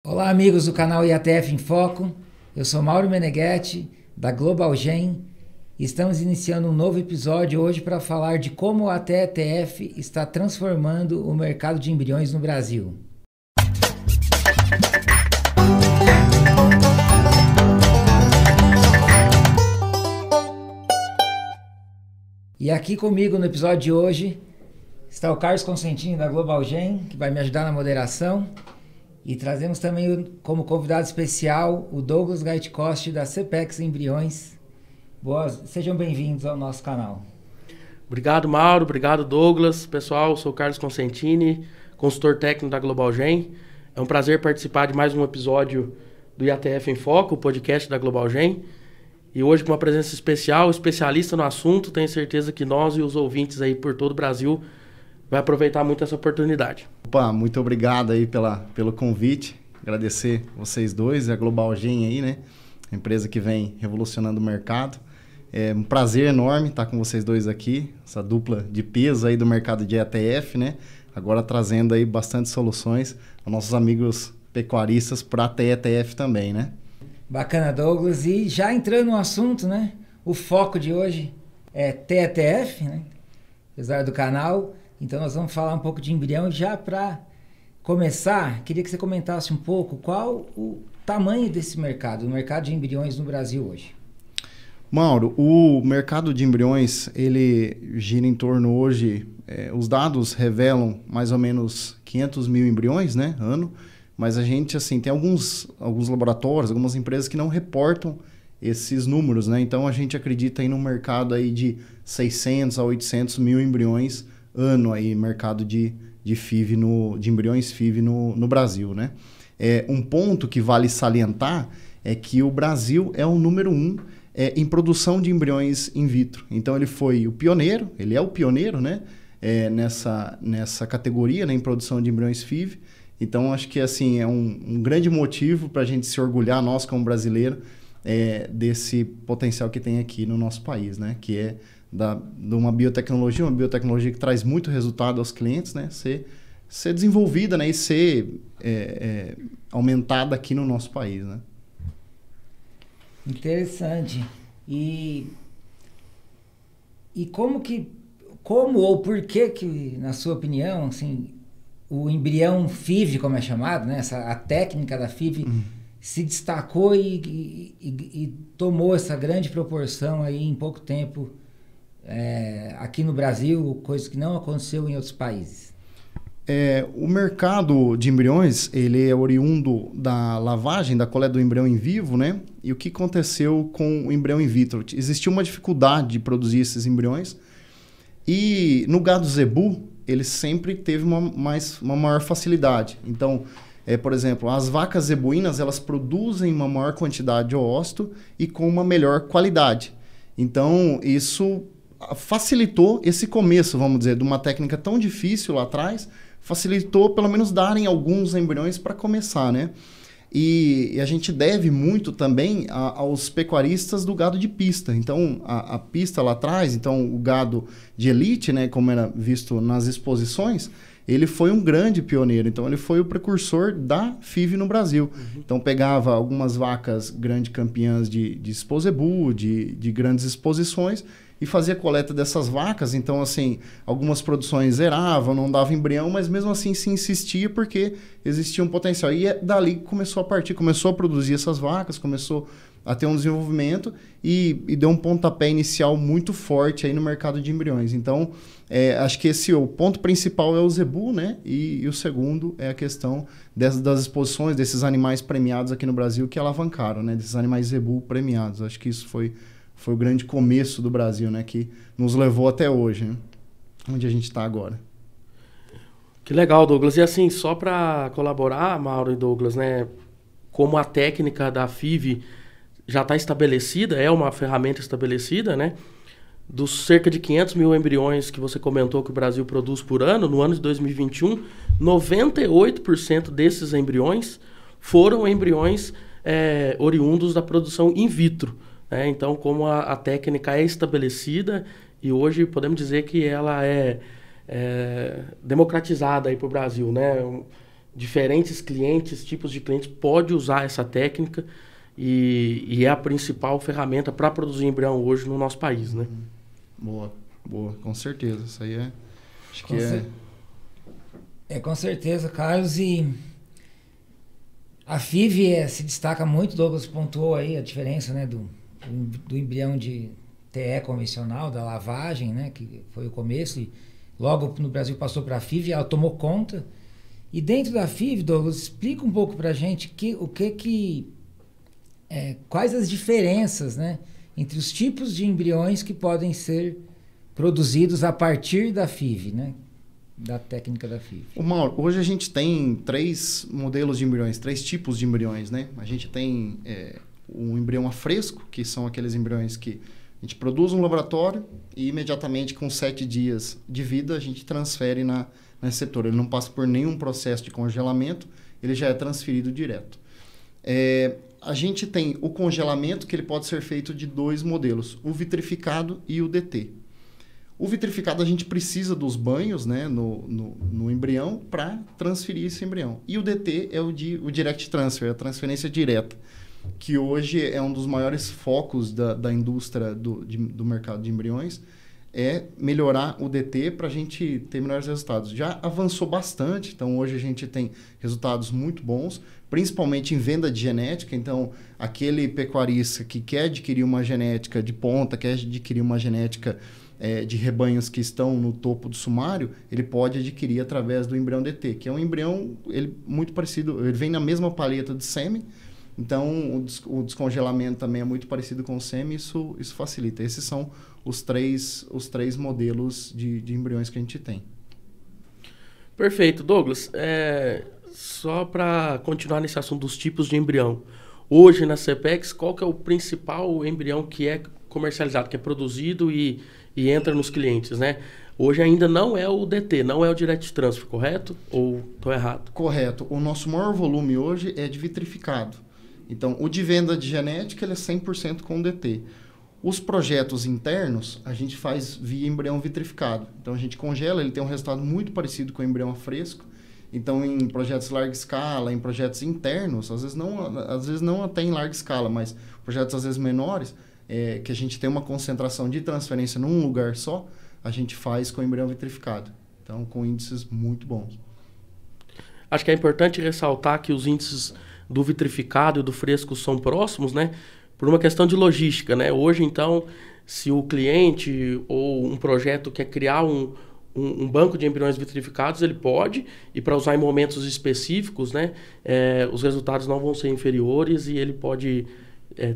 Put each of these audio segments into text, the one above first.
Olá, amigos do canal IATF em Foco. Eu sou Mauro Meneghetti, da Global Gen, e estamos iniciando um novo episódio hoje para falar de como a TETF está transformando o mercado de embriões no Brasil. E aqui comigo no episódio de hoje está o Carlos Consentini, da Global Gen, que vai me ajudar na moderação. E trazemos também como convidado especial o Douglas Gaitcosti, da CPEX Embriões. Sejam bem-vindos ao nosso canal. Obrigado, Mauro. Obrigado, Douglas. Pessoal, sou o Carlos Consentini, consultor técnico da Global Gen. É um prazer participar de mais um episódio do IATF em Foco, o podcast da Global Gen. E hoje com uma presença especial, especialista no assunto. Tenho certeza que nós e os ouvintes aí por todo o Brasil vai aproveitar muito essa oportunidade. Opa, muito obrigado aí pelo convite. Agradecer vocês dois e a Global Gen aí, né? A empresa que vem revolucionando o mercado. É um prazer enorme estar com vocês dois aqui, essa dupla de peso aí do mercado de ETF, né? Agora trazendo aí bastante soluções aos nossos amigos pecuaristas para a TETF também, né? Bacana, Douglas. E já entrando no assunto, né? O foco de hoje é TETF, né? Apesar do canal. Então nós vamos falar um pouco de embrião. E já para começar, queria que você comentasse um pouco qual o tamanho desse mercado, o mercado de embriões no Brasil hoje. Mauro, o mercado de embriões, ele gira em torno hoje, os dados revelam mais ou menos 500 mil embriões, né, ano, mas a gente, assim, tem alguns laboratórios, algumas empresas que não reportam esses números, né, então a gente acredita aí num mercado aí de 600 a 800 mil embriões ano aí, mercado de FIV, de embriões FIV no Brasil, né. Um ponto que vale salientar é que o Brasil é o número 1 em produção de embriões in vitro. Então ele foi o pioneiro, ele é o pioneiro, né, nessa categoria, né, em produção de embriões FIV. Então acho que assim, é um grande motivo para a gente se orgulhar, nós como brasileiro, desse potencial que tem aqui no nosso país, né, que é de uma biotecnologia que traz muito resultado aos clientes, né, ser desenvolvida, né, e ser aumentada aqui no nosso país, né. Interessante. E como ou por que, na sua opinião, assim, o embrião FIV, como é chamado, né, a técnica da FIV, se destacou e tomou essa grande proporção aí em pouco tempo aqui no Brasil, coisa que não aconteceu em outros países? O mercado de embriões, ele é oriundo da lavagem, da coleta do embrião em vivo, né? E o que aconteceu com o embrião in vitro? Existia uma dificuldade de produzir esses embriões e no gado zebu, ele sempre teve uma maior facilidade. Então, por exemplo, as vacas zebuínas, elas produzem uma maior quantidade de ócito e com uma melhor qualidade. Então, isso facilitou esse começo, vamos dizer, de uma técnica tão difícil lá atrás, facilitou pelo menos darem alguns embriões para começar, né? E a gente deve muito também aos pecuaristas do gado de pista. Então, a pista lá atrás, então o gado de elite, né, como era visto nas exposições, ele foi um grande pioneiro. Então, ele foi o precursor da FIV no Brasil. Então, pegava algumas vacas grandes campeãs de Exposebu, de grandes exposições, e fazia coleta dessas vacas. Então, assim, algumas produções zeravam, não dava embrião, mas mesmo assim se insistia porque existia um potencial. E dali começou a produzir essas vacas, começou a ter um desenvolvimento e deu um pontapé inicial muito forte aí no mercado de embriões. Então, acho que o ponto principal é o zebu, né? E o segundo é a questão das exposições desses animais premiados aqui no Brasil que alavancaram, né? Desses animais zebu premiados. Acho que isso foi o grande começo do Brasil, né? Que nos levou até hoje, né? Onde a gente está agora. Que legal, Douglas. E assim, só para colaborar, Mauro e Douglas, né? Como a técnica da FIV já está estabelecida, é uma ferramenta estabelecida, né? Dos cerca de 500 mil embriões que você comentou que o Brasil produz por ano, no ano de 2021, 98% desses embriões foram embriões oriundos da produção in vitro. Então, como a técnica é estabelecida e hoje podemos dizer que ela é democratizada para o Brasil, né? diferentes clientes, tipos de clientes, pode usar essa técnica e é a principal ferramenta para produzir embrião hoje no nosso país, né? Boa, com certeza. Isso aí é... Acho que com certeza, Carlos. E a FIV se destaca muito, Douglas pontuou aí a diferença, né, do embrião de TE convencional, da lavagem, né, que foi o começo, e logo no Brasil passou para a FIV, ela tomou conta. E dentro da FIV, Douglas, explica um pouco para a gente quais as diferenças, né, entre os tipos de embriões que podem ser produzidos a partir da FIV, né, da técnica da FIV. Mauro, hoje a gente tem 3 modelos de embriões, 3 tipos de embriões, né? A gente tem o embrião a fresco, que são aqueles embriões que a gente produz no laboratório e imediatamente com 7 dias de vida a gente transfere na receptora. Ele não passa por nenhum processo de congelamento, ele já é transferido direto. A gente tem o congelamento, que ele pode ser feito de 2 modelos, o vitrificado e o DT. O vitrificado a gente precisa dos banhos, né, no embrião para transferir esse embrião. E o DT é o direct transfer, a transferência direta, que hoje é um dos maiores focos da indústria do mercado de embriões, é melhorar o DT para a gente ter melhores resultados. Já avançou bastante, então hoje a gente tem resultados muito bons, principalmente em venda de genética. Então, aquele pecuarista que quer adquirir uma genética de ponta, quer adquirir uma genética de rebanhos que estão no topo do sumário, ele pode adquirir através do embrião DT, que é um embrião muito parecido, ele vem na mesma paleta de sêmen, então o descongelamento também é muito parecido com o sêmen, isso facilita. Esses são os três modelos de embriões que a gente tem. Perfeito. Douglas, só para continuar nesse assunto dos tipos de embrião, hoje na CPEX, qual que é o principal embrião que é comercializado, que é produzido e entra nos clientes, né? Hoje ainda não é o DT, não é o Direct Transfer, correto? Ou estou errado? Correto. O nosso maior volume hoje é de vitrificado. Então, o de venda de genética ele é 100% com o DT. Os projetos internos, a gente faz via embrião vitrificado. Então, a gente congela, ele tem um resultado muito parecido com o embrião a fresco. Então, em projetos de larga escala, em projetos internos, às vezes não até em larga escala, mas projetos às vezes menores, que a gente tem uma concentração de transferência num lugar só, a gente faz com embrião vitrificado. Então, com índices muito bons. Acho que é importante ressaltar que os índices do vitrificado e do fresco são próximos, né? Por uma questão de logística, né? Hoje, então, se o cliente ou um projeto quer criar um banco de embriões vitrificados, ele pode, e para usar em momentos específicos, né? Os resultados não vão ser inferiores e ele pode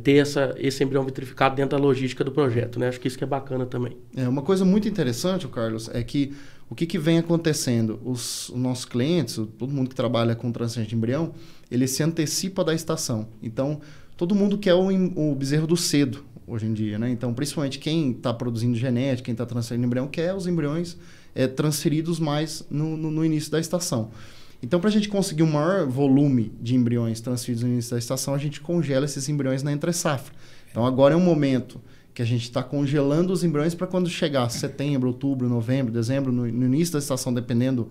ter esse embrião vitrificado dentro da logística do projeto, né? Acho que isso que é bacana também. Uma coisa muito interessante, Carlos, é que o que vem acontecendo? Os nossos clientes, todo mundo que trabalha com transferência de embrião, ele se antecipa da estação. Então, todo mundo quer o bezerro do cedo hoje em dia, né? Então, principalmente quem está produzindo genética, quem está transferindo embrião, quer os embriões transferidos mais no início da estação. Então, para a gente conseguir um maior volume de embriões transferidos no início da estação, a gente congela esses embriões na entre-safra. Então, agora é um momento que a gente está congelando os embriões para quando chegar setembro, outubro, novembro, dezembro, no início da estação, dependendo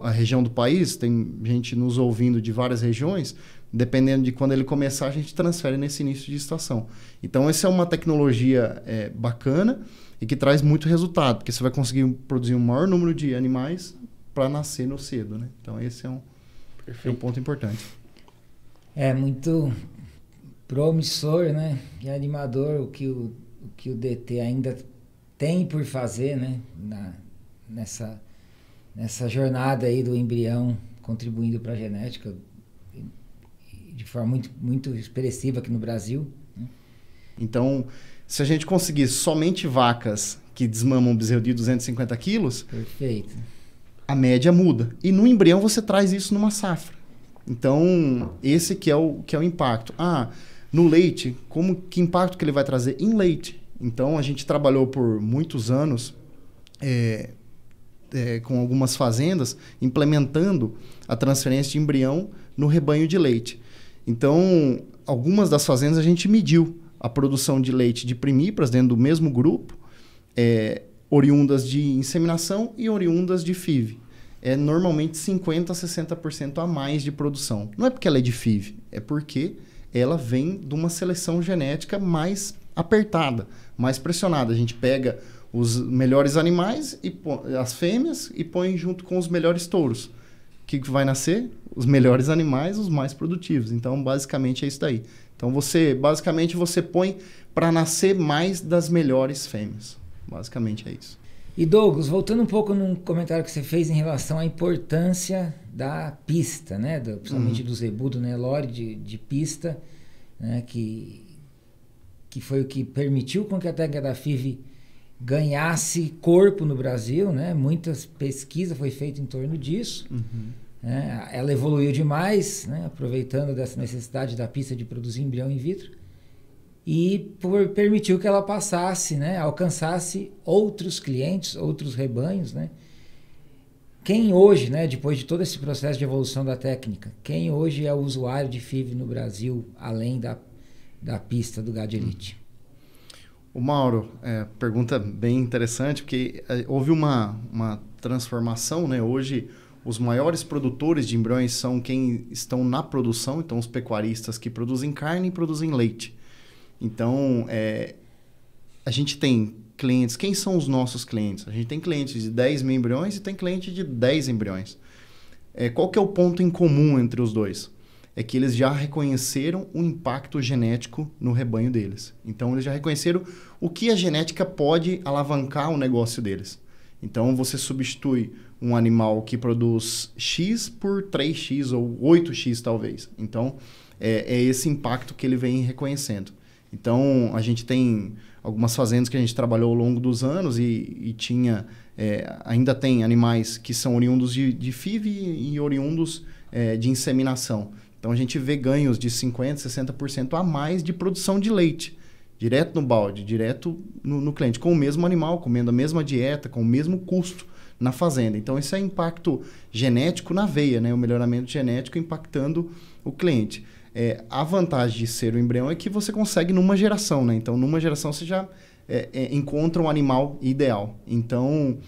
a região do país, tem gente nos ouvindo de várias regiões, dependendo de quando ele começar, a gente transfere nesse início de estação. Então, essa é uma tecnologia bacana e que traz muito resultado, porque você vai conseguir produzir um maior número de animais para nascer no cedo, né? Então, esse é um ponto importante. É muito promissor, né? E animador o que o DT ainda tem por fazer, né? Nessa jornada aí do embrião contribuindo para a genética de forma muito, muito expressiva aqui no Brasil, né? Então, se a gente conseguir somente vacas que desmamam um bezerro de 250 quilos... Perfeito. A média muda. E no embrião você traz isso numa safra. Então, esse que é o impacto. No leite, que impacto que ele vai trazer em leite? Então, a gente trabalhou por muitos anos com algumas fazendas implementando a transferência de embrião no rebanho de leite. Então, algumas das fazendas a gente mediu a produção de leite de primíparas dentro do mesmo grupo, oriundas de inseminação e oriundas de FIV. é normalmente 50% a 60% a mais de produção. Não é porque ela é de FIV, é porque ela vem de uma seleção genética mais apertada, mais pressionada. A gente pega os melhores animais, e as fêmeas, e põe junto com os melhores touros. O que vai nascer? Os melhores animais, os mais produtivos. Então, basicamente, é isso daí. Então, basicamente, você põe para nascer mais das melhores fêmeas. Basicamente, é isso. E Douglas, voltando um pouco num comentário que você fez em relação à importância da pista, né? Principalmente do zebu, do Nelore, de pista, né? Que foi o que permitiu com que a técnica da FIV ganhasse corpo no Brasil, né? Muitas pesquisas foi feita em torno disso. Né? Ela evoluiu demais, né? Aproveitando dessa necessidade da pista de produzir embrião in vitro, e permitiu que ela passasse, né? Alcançasse outros clientes, outros rebanhos, né? Quem hoje, né? Depois de todo esse processo de evolução da técnica, quem hoje é o usuário de FIV no Brasil, além da pista do gado de elite? O Mauro, pergunta bem interessante, porque houve uma transformação, né? Hoje, os maiores produtores de embriões são quem estão na produção, então os pecuaristas que produzem carne e produzem leite. Então, a gente tem clientes. Quem são os nossos clientes? A gente tem clientes de 10 mil embriões e tem cliente de 10 embriões. Qual que é o ponto em comum entre os dois? É que eles já reconheceram o impacto genético no rebanho deles. Então, eles já reconheceram o que a genética pode alavancar o negócio deles. Então, você substitui um animal que produz X por 3X ou 8X, talvez. Então, é esse impacto que ele vem reconhecendo. Então, a gente tem algumas fazendas que a gente trabalhou ao longo dos anos e ainda tem animais que são oriundos de FIV e oriundos de inseminação. Então, a gente vê ganhos de 50%, 60% a mais de produção de leite, direto no balde, direto no cliente, com o mesmo animal, comendo a mesma dieta, com o mesmo custo na fazenda. Então, esse é impacto genético na veia, né? O melhoramento genético impactando o cliente. A vantagem de ser o embrião é que você consegue numa geração, né? Então, numa geração você já encontra um animal ideal. Então,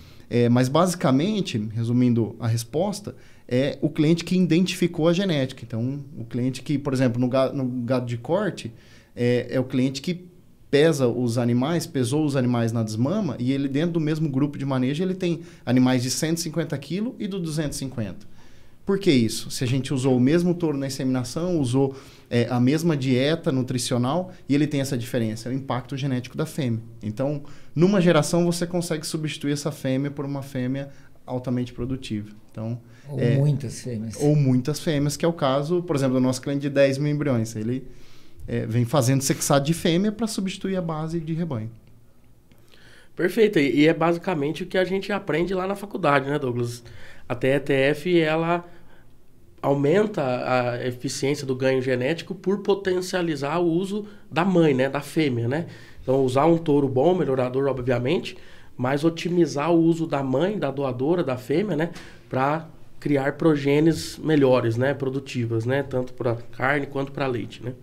mas basicamente, resumindo a resposta, é o cliente que identificou a genética. Então, o cliente que, por exemplo, no gado de corte, é o cliente que pesou os animais na desmama, e ele, dentro do mesmo grupo de manejo, ele tem animais de 150 kg e do 250. Por que isso? Se a gente usou o mesmo touro na inseminação, usou a mesma dieta nutricional, e ele tem essa diferença, é o impacto genético da fêmea. Então, numa geração, você consegue substituir essa fêmea por uma fêmea altamente produtiva. Então, muitas fêmeas. Ou muitas fêmeas, que é o caso, por exemplo, do nosso cliente de 10 mil embriões. Ele vem fazendo sexado de fêmea para substituir a base de rebanho. Perfeito. E é basicamente o que a gente aprende lá na faculdade, né, Douglas? A TETF, ela aumenta a eficiência do ganho genético por potencializar o uso da mãe, né, da fêmea, né? Então, usar um touro bom, melhorador, obviamente, mas otimizar o uso da mãe, da doadora, da fêmea, né, para criar progênies melhores, né, produtivas, né, tanto para carne quanto para leite, né?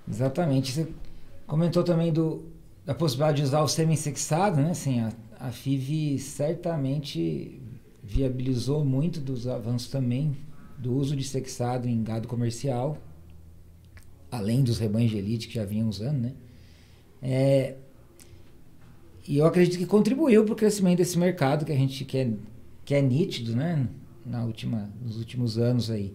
Exatamente. Você comentou também da possibilidade de usar o semi-sexado, né? Assim, a FIV certamente viabilizou muito dos avanços também do uso de sexado em gado comercial, além dos rebanhos de elite que já vinham usando, né? E eu acredito que contribuiu para o crescimento desse mercado que a gente que é nítido, né? Nos últimos anos aí.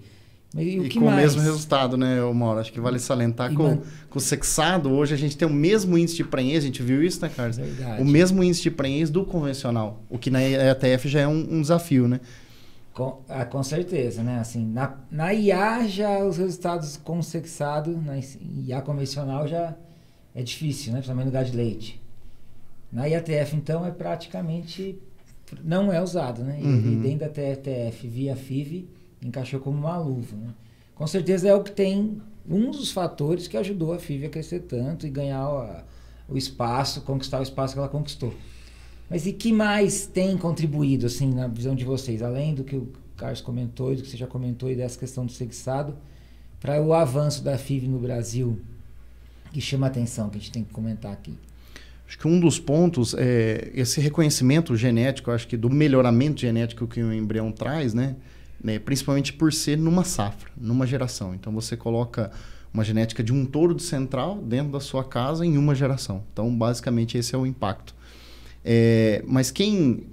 E com o mesmo resultado, né, Mauro? Acho que vale salientar com o sexado, hoje a gente tem o mesmo índice de prenhez, a gente viu isso, né, Carlos? Verdade. O mesmo índice de prenhez do convencional, o que na ETF já é um desafio, né? Com certeza, né? Assim, na IA já os resultados com sexado, na IA convencional já é difícil, né? Principalmente no gado de leite. Na IATF, então, praticamente não é usado, né? E dentro da TETF via FIV encaixou como uma luva, né? Com certeza é o que tem um dos fatores que ajudou a FIV a crescer tanto e ganhar o espaço, conquistar o espaço que ela conquistou. Mas e que mais tem contribuído, assim, na visão de vocês, além do que o Carlos comentou e do que você já comentou e dessa questão do sexado, para o avanço da FIV no Brasil, que chama a atenção, que a gente tem que comentar aqui? Acho que um dos pontos é esse reconhecimento genético, acho que do melhoramento genético que o embrião traz, né? Principalmente por ser numa safra, numa geração. Então você coloca uma genética de um touro de central dentro da sua casa em uma geração. Então basicamente esse é o impacto. Mas quem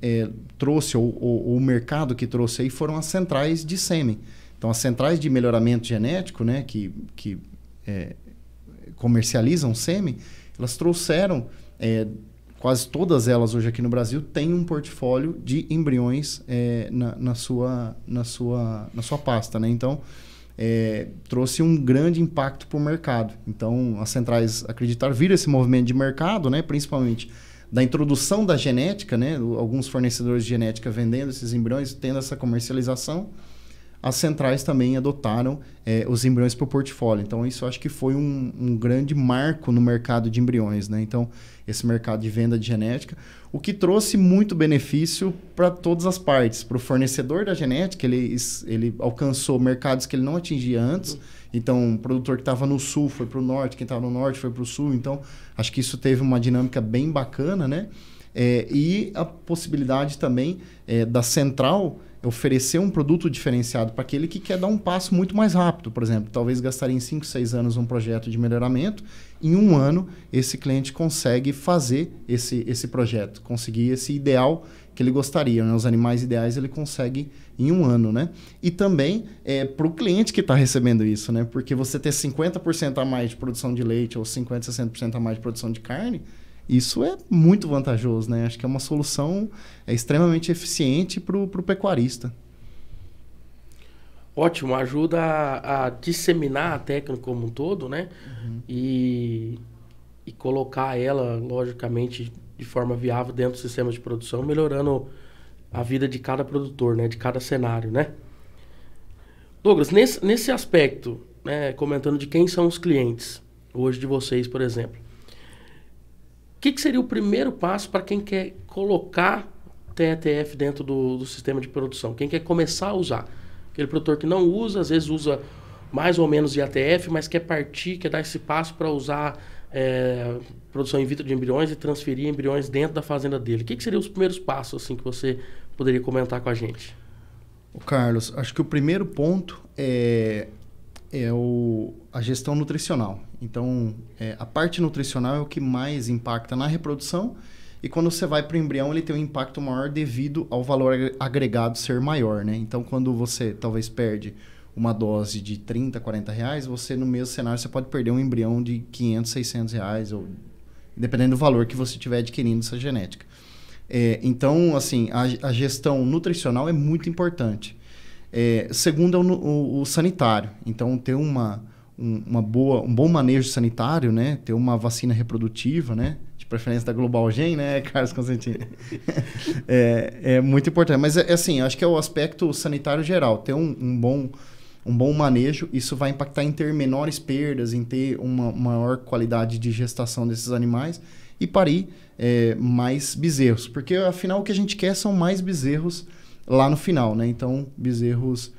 trouxe, ou o mercado que trouxe aí, foram as centrais de sêmen. Então as centrais de melhoramento genético, né, que comercializam sêmen, elas trouxeram, quase todas elas hoje aqui no Brasil têm um portfólio de embriões na sua pasta, né? Então trouxe um grande impacto para o mercado. Então as centrais acreditaram, viram esse movimento de mercado, né, principalmente da introdução da genética, né, alguns fornecedores de genética vendendo esses embriões, tendo essa comercialização. As centrais também adotaram os embriões para o portfólio. Então, isso acho que foi um grande marco no mercado de embriões, né? Então, esse mercado de venda de genética, o que trouxe muito benefício para todas as partes. Para o fornecedor da genética, ele alcançou mercados que ele não atingia antes. Então, o produtor que estava no sul foi para o norte, quem estava no norte foi para o sul. Então, acho que isso teve uma dinâmica bem bacana, né? E a possibilidade também da central oferecer um produto diferenciado para aquele que quer dar um passo muito mais rápido. Por exemplo, talvez gastaria em 5, 6 anos um projeto de melhoramento. Em 1 ano, esse cliente consegue fazer esse projeto, conseguir esse ideal que ele gostaria, né? Os animais ideais ele consegue em 1 ano, né? E também para o cliente que está recebendo isso, né? Porque você ter 50% a mais de produção de leite ou 50%, 60% a mais de produção de carne, isso é muito vantajoso, né? Acho que é uma solução extremamente eficiente para o pecuarista. Ótimo, ajuda a disseminar a técnica como um todo, né? E colocar ela, logicamente, de forma viável dentro do sistema de produção, melhorando a vida de cada produtor, né? De cada cenário, né? Douglas, nesse aspecto, né? Comentando de quem são os clientes hoje de vocês, por exemplo. O que seria o primeiro passo para quem quer colocar TETF dentro do sistema de produção? Quem quer começar a usar? Aquele produtor que não usa, às vezes usa mais ou menos de ATF, mas quer partir, quer dar esse passo para usar produção in vitro de embriões e transferir embriões dentro da fazenda dele. O que seriam os primeiros passos assim, que você poderia comentar com a gente? Carlos, acho que o primeiro ponto é a gestão nutricional. Então, a parte nutricional é o que mais impacta na reprodução, e quando você vai para o embrião, ele tem um impacto maior devido ao valor agregado ser maior, né? Então, quando você talvez perde uma dose de 30, 40 reais, você no mesmo cenário você pode perder um embrião de 500, 600 reais, ou, dependendo do valor que você estiver adquirindo essa genética. Então, assim, a gestão nutricional é muito importante. Segundo é o sanitário. Então, ter um bom manejo sanitário, né? Ter uma vacina reprodutiva, né? De preferência da Global Gen, né, Carlos Constantino? É muito importante. Mas, assim, acho que é o aspecto sanitário geral. Ter um bom manejo, isso vai impactar em ter menores perdas, em ter uma maior qualidade de gestação desses animais e parir mais bezerros. Porque, afinal, o que a gente quer são mais bezerros lá no final, né? Então, bezerros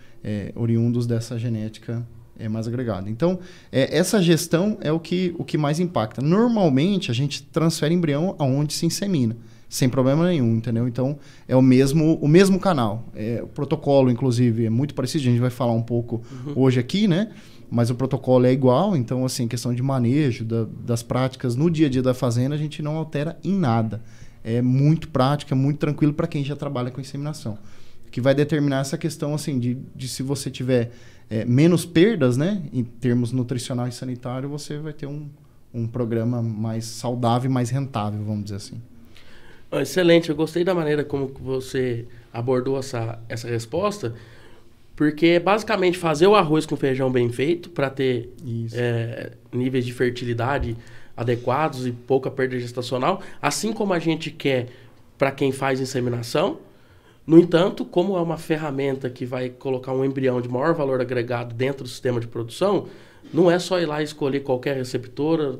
oriundos dessa genética mais agregada. Então, essa gestão é o que mais impacta. Normalmente, a gente transfere embrião aonde se insemina, sem problema nenhum, entendeu? Então, é o mesmo canal. O protocolo, inclusive, é muito parecido, a gente vai falar um pouco hoje aqui, né? Mas o protocolo é igual, então, assim, questão de manejo das práticas no dia a dia da fazenda, a gente não altera em nada. É muito prático, é muito tranquilo para quem já trabalha com inseminação. O que vai determinar essa questão, assim, de se você tiver menos perdas, né, em termos nutricional e sanitário, você vai ter um programa mais saudável e mais rentável, vamos dizer assim. Excelente, eu gostei da maneira como você abordou essa resposta, porque é basicamente fazer o arroz com feijão bem feito para ter níveis de fertilidade adequados e pouca perda gestacional, assim como a gente quer para quem faz inseminação. No entanto, como é uma ferramenta que vai colocar um embrião de maior valor agregado dentro do sistema de produção, não é só ir lá e escolher qualquer receptora,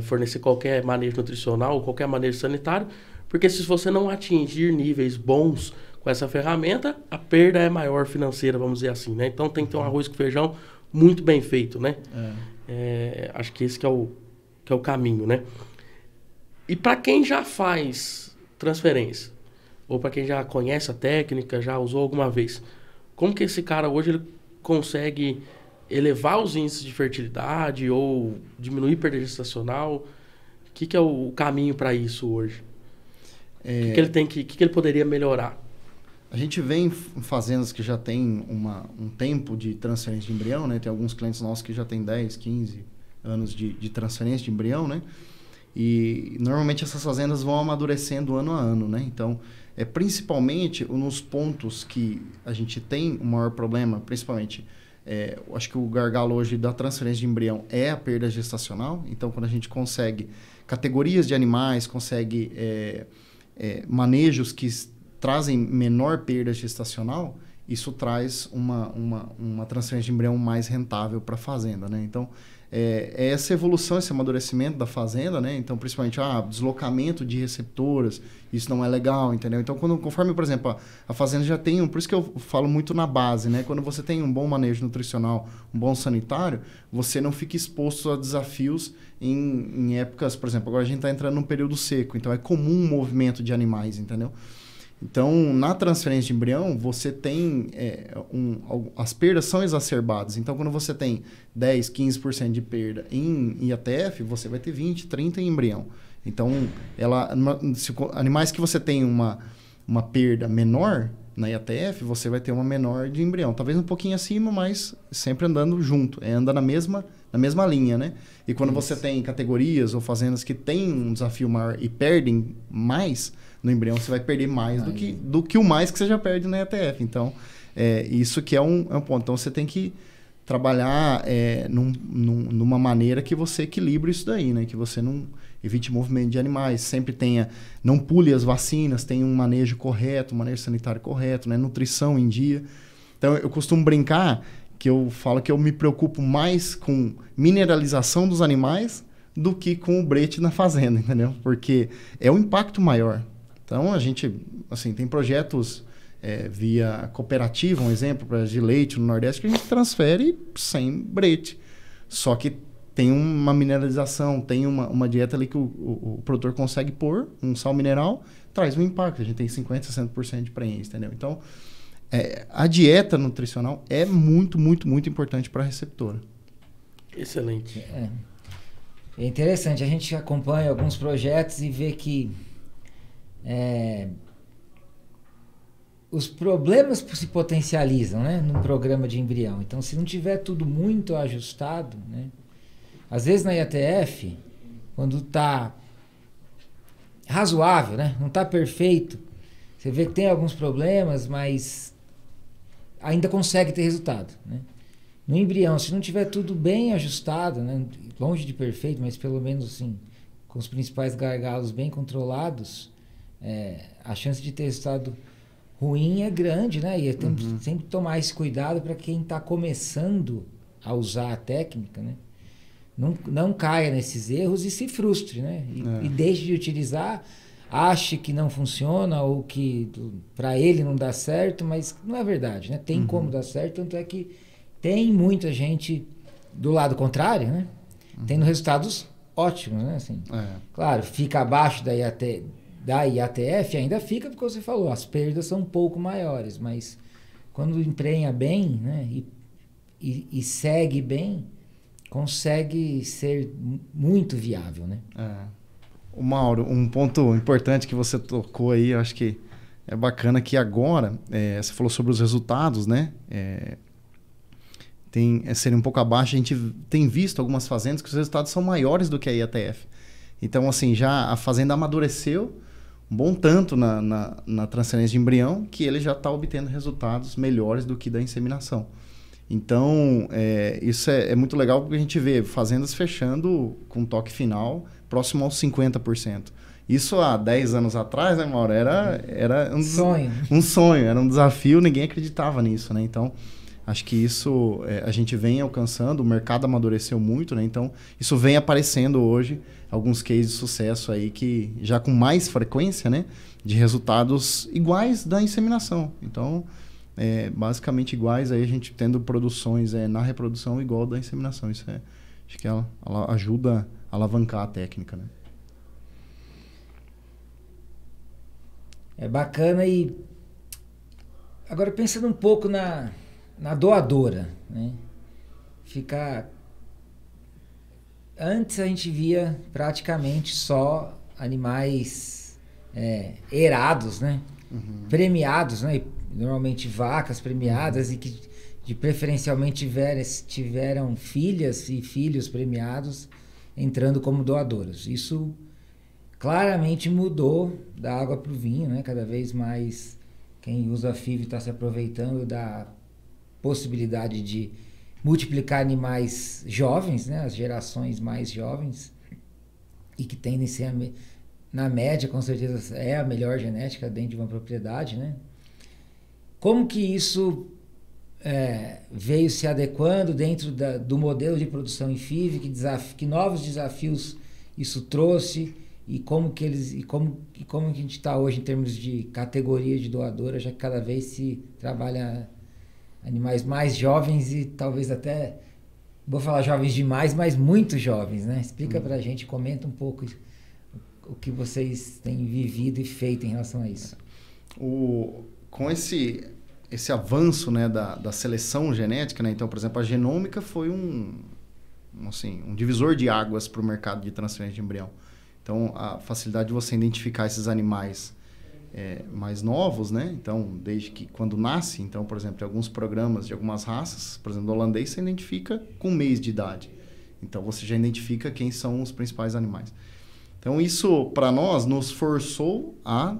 fornecer qualquer manejo nutricional, qualquer manejo sanitário, porque se você não atingir níveis bons com essa ferramenta, a perda é maior financeira, vamos dizer assim, né? Então tem que ter um arroz com feijão muito bem feito, né? Acho que esse que é o caminho, né? E para quem já faz transferência, ou para quem já conhece a técnica, já usou alguma vez, como que esse cara hoje ele consegue elevar os índices de fertilidade ou diminuir perda gestacional? O que é o caminho para isso hoje? O que ele tem que ele poderia melhorar? A gente vê em fazendas que já tem um tempo de transferência de embrião, né? Tem alguns clientes nossos que já tem 10, 15 anos de transferência de embrião, né? E normalmente essas fazendas vão amadurecendo ano a ano, né? Então, principalmente nos pontos que a gente tem o maior problema, principalmente, eu acho que o gargalo hoje da transferência de embrião é a perda gestacional. Então, quando a gente consegue categorias de animais, consegue manejos que trazem menor perda gestacional, isso traz uma transferência de embrião mais rentável para a fazenda, né? Então, essa evolução, esse amadurecimento da fazenda, né? Então, principalmente, deslocamento de receptoras, isso não é legal, entendeu? Então, conforme, por exemplo, a fazenda já tem por isso que eu falo muito na base, né? Quando você tem um bom manejo nutricional, um bom sanitário, você não fica exposto a desafios em épocas, por exemplo, agora a gente está entrando num período seco, então é comum um movimento de animais, entendeu? Então, na transferência de embrião, você tem... as perdas são exacerbadas. Então, quando você tem 10%, 15% de perda em IATF, você vai ter 20%, 30% em embrião. Então, animais que você tem uma perda menor na IATF, você vai ter uma menor de embrião. Talvez um pouquinho acima, mas sempre andando junto. Anda na mesma linha, né? E quando você tem categorias ou fazendas que têm um desafio maior e perdem mais... No embrião você vai perder mais do que o mais que você já perde na ETF. Então, isso que é um ponto. Então, você tem que trabalhar numa maneira que você equilibre isso daí, né? Que você não evite movimento de animais, sempre não pule as vacinas, tenha um manejo correto, um manejo sanitário correto, né? Nutrição em dia. Então, eu costumo brincar que eu falo que eu me preocupo mais com mineralização dos animais do que com o brete na fazenda, entendeu? Porque é um impacto maior. Então, a gente, assim, tem projetos via cooperativa, um exemplo, de leite no Nordeste, que a gente transfere sem brete. Só que tem uma mineralização, tem uma dieta ali que o produtor consegue pôr, um sal mineral, traz um impacto. A gente tem 50%, 60% de preenche, entendeu? Então, a dieta nutricional é muito, muito, muito importante para a receptora. Excelente. É interessante, a gente acompanha alguns projetos e vê que os problemas se potencializam, né, num programa de embrião. Então, se não tiver tudo muito ajustado, né, às vezes na IATF, quando está razoável, né, não está perfeito, você vê que tem alguns problemas, mas ainda consegue ter resultado, né? No embrião, se não tiver tudo bem ajustado, né, longe de perfeito, mas pelo menos assim, com os principais gargalos bem controlados, a chance de ter resultado ruim é grande, né? E tem que sempre tomar esse cuidado para quem está começando a usar a técnica, né? Não caia nesses erros e se frustre, né? E deixe de utilizar, ache que não funciona ou que para ele não dá certo, mas não é verdade, né? Tem como dar certo, tanto é que tem muita gente do lado contrário, né? Tendo resultados ótimos, né? Assim, claro, fica abaixo da IATF, ainda fica porque você falou, as perdas são um pouco maiores, mas quando emprenha bem, né, e segue bem, consegue ser muito viável, né? O Mauro, um ponto importante que você tocou aí, eu acho que é bacana que agora, você falou sobre os resultados, né? Serem um pouco abaixo, a gente tem visto algumas fazendas que os resultados são maiores do que a IATF. Então, assim, já a fazenda amadureceu um bom tanto na transferência de embrião que ele já está obtendo resultados melhores do que da inseminação. Então, isso é muito legal porque a gente vê fazendas fechando com toque final próximo aos 50%. Isso há 10 anos atrás, né, Mauro? Era um sonho, era um desafio, ninguém acreditava nisso, né? Então, acho que isso a gente vem alcançando, o mercado amadureceu muito, né? Então, isso vem aparecendo hoje, alguns cases de sucesso aí que já com mais frequência, né? De resultados iguais da inseminação. Então, basicamente iguais, aí a gente tendo produções na reprodução igual da inseminação. Isso acho que ela ajuda a alavancar a técnica, né? É bacana. E agora pensando um pouco na doadora, né? Antes a gente via praticamente só animais erados, né? Premiados, né? Normalmente vacas premiadas e que preferencialmente tiveram filhas e filhos premiados entrando como doadoras. Isso claramente mudou da água para o vinho, né? Cada vez mais quem usa a FIV está se aproveitando da possibilidade de multiplicar animais jovens, né? As gerações mais jovens, e que tendem a ser, na média, com certeza, é a melhor genética dentro de uma propriedade, né? Como que isso veio se adequando dentro do modelo de produção em FIV, que novos desafios isso trouxe, e como que a gente está hoje em termos de categoria de doadora, já que cada vez se trabalha animais mais jovens e talvez até, vou falar jovens demais, mas muito jovens, né? Explica pra gente, comenta um pouco o que vocês têm vivido e feito em relação a isso. Com esse avanço, né, da seleção genética, né? Então, por exemplo, a genômica foi um divisor de águas para o mercado de transferência de embrião. Então, a facilidade de você identificar esses animais mais novos, né? Então, desde que quando nasce, então, por exemplo, em alguns programas de algumas raças, por exemplo, do holandês, você identifica com um mês de idade. Então, você já identifica quem são os principais animais. Então, isso, para nós, nos forçou a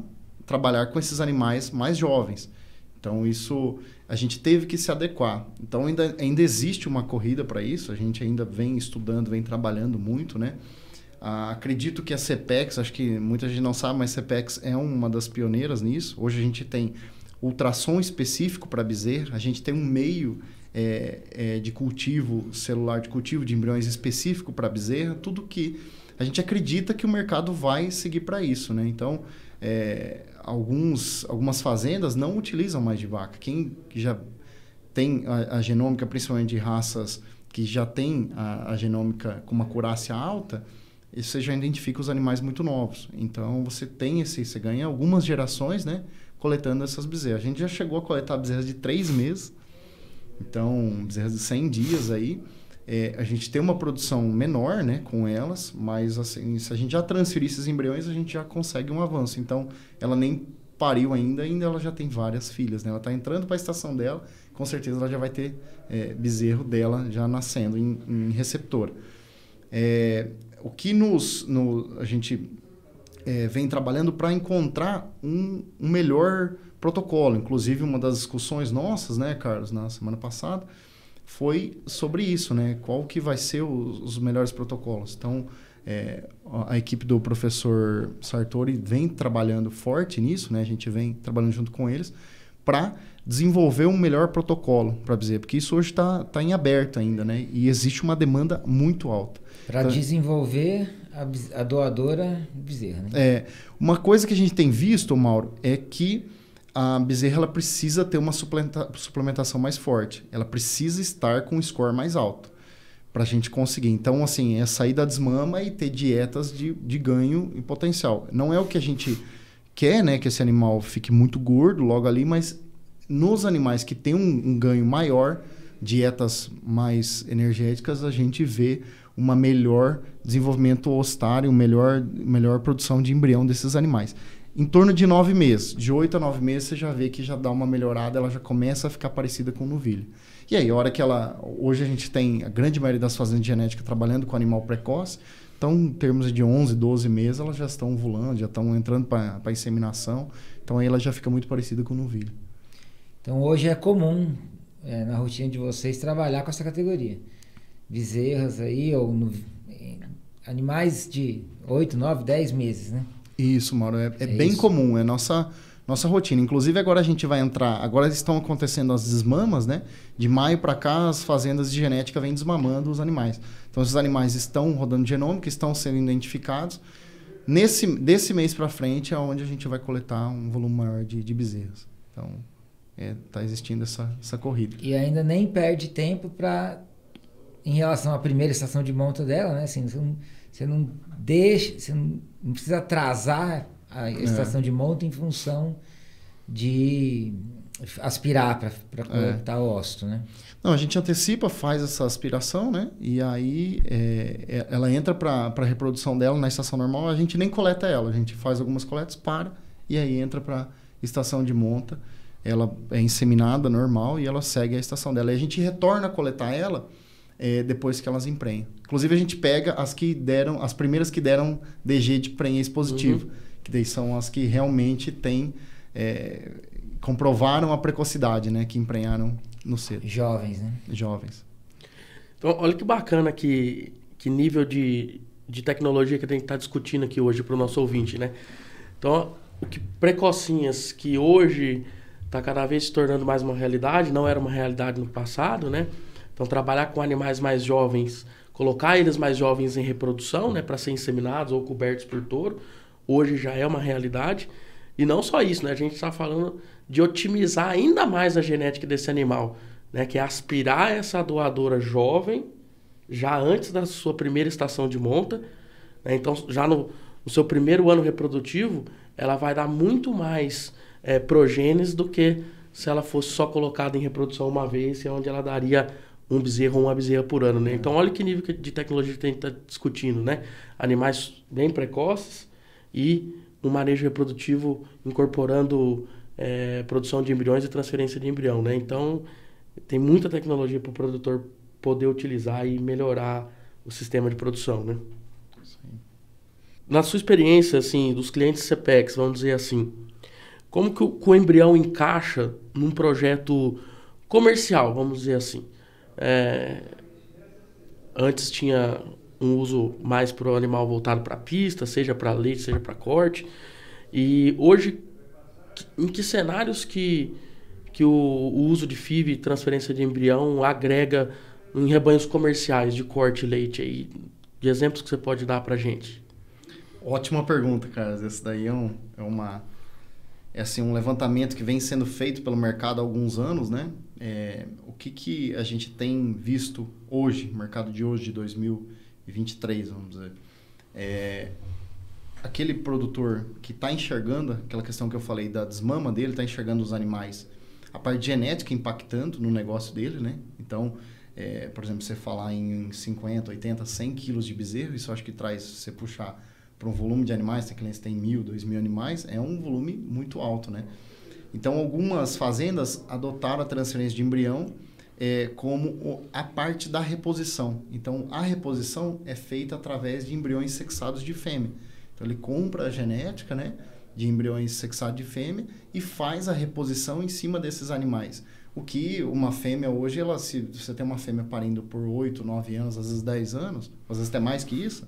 trabalhar com esses animais mais jovens. Então, isso a gente teve que se adequar. Então, ainda existe uma corrida para isso, a gente ainda vem estudando, vem trabalhando muito, né? Acredito que a CEPEX, acho que muita gente não sabe, mas a CEPEX é uma das pioneiras nisso. Hoje a gente tem ultrassom específico para bezerra, a gente tem um meio de cultivo celular, de cultivo de embriões específico para bezerra, tudo que a gente acredita que o mercado vai seguir para isso, né? Então, algumas fazendas não utilizam mais de vaca. Quem já tem a genômica, principalmente de raças que já tem a genômica com uma acurácia alta, você já identifica os animais muito novos. Então, você ganha algumas gerações, né, coletando essas bezerras. A gente já chegou a coletar bezerras de 3 meses, então, bezerras de 100 dias aí. A gente tem uma produção menor, né, com elas, mas assim, se a gente já transferir esses embriões, a gente já consegue um avanço. Então, ela nem pariu ainda ela já tem várias filhas, né? Ela está entrando para a estação dela, com certeza ela já vai ter bezerro dela já nascendo em receptor. O que a gente vem trabalhando para encontrar um melhor protocolo. Inclusive, uma das discussões nossas, né, Carlos, na semana passada, foi sobre isso, né? Qual que vai ser os melhores protocolos. Então, a equipe do professor Sartori vem trabalhando forte nisso, né? A gente vem trabalhando junto com eles para desenvolver um melhor protocolo para bezerra, porque isso hoje está em aberto ainda, né? E existe uma demanda muito alta. Para desenvolver a doadora bezerra, né? Uma coisa que a gente tem visto, Mauro, é que a bezerra ela precisa ter uma suplementação mais forte. Ela precisa estar com um score mais alto para a gente conseguir. Então, assim, sair da desmama e ter dietas de ganho em potencial. Não é o que a gente quer, né? Que esse animal fique muito gordo logo ali, mas nos animais que têm um ganho maior, dietas mais energéticas, a gente vê uma melhor desenvolvimento ossário, melhor produção de embrião desses animais. Em torno de 9 meses, de 8 a 9 meses, você já vê que já dá uma melhorada, ela já começa a ficar parecida com o novilho. E aí, a hora que hoje a gente tem a grande maioria das fazendas de genética trabalhando com animal precoce, então, em termos de 11, 12 meses, elas já estão ovulando, já estão entrando para a inseminação, então aí ela já fica muito parecida com o novilho. Então, hoje é comum, na rotina de vocês, trabalhar com essa categoria. Bezerras aí, ou animais de 8, 9, 10 meses, né? Isso, Mauro, é bem isso. Comum, é nossa rotina. Inclusive, agora a gente vai entrar... Agora estão acontecendo as desmamas, né? De maio para cá, as fazendas de genética vêm desmamando os animais. Então, esses animais estão rodando genômica, estão sendo identificados. Desse mês para frente é onde a gente vai coletar um volume maior de bezerras. Então, está existindo essa corrida. E ainda nem perde tempo em relação à primeira estação de monta dela, né? Assim, você não precisa atrasar a estação de monta em função de aspirar para coletar o ósseo, né? Não, a gente antecipa, faz essa aspiração, né? E aí ela entra para a reprodução dela na estação normal, a gente nem coleta ela, a gente faz algumas coletas, e aí entra para estação de monta. Ela é inseminada normal e ela segue a estação dela. E a gente retorna a coletar ela depois que elas emprenham. Inclusive a gente pega as primeiras que deram DG de prenhez positivo, que daí são as que realmente comprovaram a precocidade, né? Que emprenharam no cedo. Jovens, né? Jovens. Então, olha que bacana que nível de tecnologia que a gente está discutindo aqui hoje para o nosso ouvinte, né? Então, precocinhas que hoje está cada vez se tornando mais uma realidade, não era uma realidade no passado, né? Então, trabalhar com animais mais jovens, colocar eles mais jovens em reprodução, né? Para ser inseminados ou cobertos por touro, hoje já é uma realidade. E não só isso, né? A gente está falando de otimizar ainda mais a genética desse animal, né? Que é aspirar essa doadora jovem, já antes da sua primeira estação de monta, né? Então, já no seu primeiro ano reprodutivo, ela vai dar muito mais progênies do que se ela fosse só colocada em reprodução uma vez, onde ela daria um bezerro ou uma bezerra por ano, né? Então, olha que nível de tecnologia que a gente está discutindo, né? Animais bem precoces e um manejo reprodutivo incorporando produção de embriões e transferência de embrião, né? Então, tem muita tecnologia para o produtor poder utilizar e melhorar o sistema de produção, né? Sim. Na sua experiência, assim, dos clientes CPEX, vamos dizer assim, como que o embrião encaixa num projeto comercial, vamos dizer assim? Antes tinha um uso mais para o animal voltado para a pista, seja para leite, seja para corte. E hoje, em que cenários que o uso de FIV e transferência de embrião agrega em rebanhos comerciais de corte e leite? Aí, de exemplos que você pode dar para a gente? Ótima pergunta, Carlos. Esse daí é um levantamento que vem sendo feito pelo mercado há alguns anos, né? O que a gente tem visto hoje, no mercado de hoje, de 2023, vamos dizer. Aquele produtor que está enxergando, aquela questão que eu falei da desmama dele, está enxergando os animais, a parte genética impactando no negócio dele, né? Então, por exemplo, você falar em 50, 80, 100 quilos de bezerro, isso acho que traz, se você puxar para um volume de animais, tem clientes que tem 1.000, 2.000 animais, é um volume muito alto, né? Então, algumas fazendas adotaram a transferência de embrião como a parte da reposição. Então, a reposição é feita através de embriões sexados de fêmea. Então, ele compra a genética, né, de embriões sexados de fêmea e faz a reposição em cima desses animais. O que uma fêmea hoje, se você tem uma fêmea parindo por 8, 9 anos, às vezes 10 anos, às vezes até mais que isso,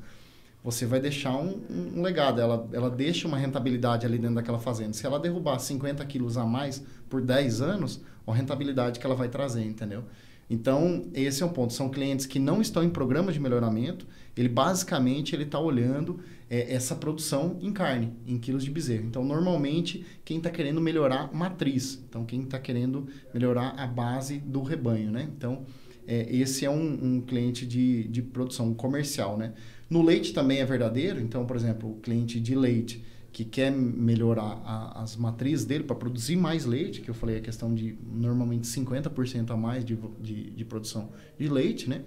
você vai deixar um legado. Ela deixa uma rentabilidade ali dentro daquela fazenda. Se ela derrubar 50 quilos a mais por 10 anos, a rentabilidade que ela vai trazer, entendeu? Então, esse é um ponto. São clientes que não estão em programa de melhoramento. Ele basicamente está olhando essa produção em carne, em quilos de bezerro. Então, normalmente, quem está querendo melhorar matriz. Então, quem está querendo melhorar a base do rebanho, né? Então, esse é um cliente de produção comercial, né? No leite também é verdadeiro. Então, por exemplo, o cliente de leite que quer melhorar as matrizes dele para produzir mais leite, que eu falei a questão de normalmente 50% a mais de produção de leite, né?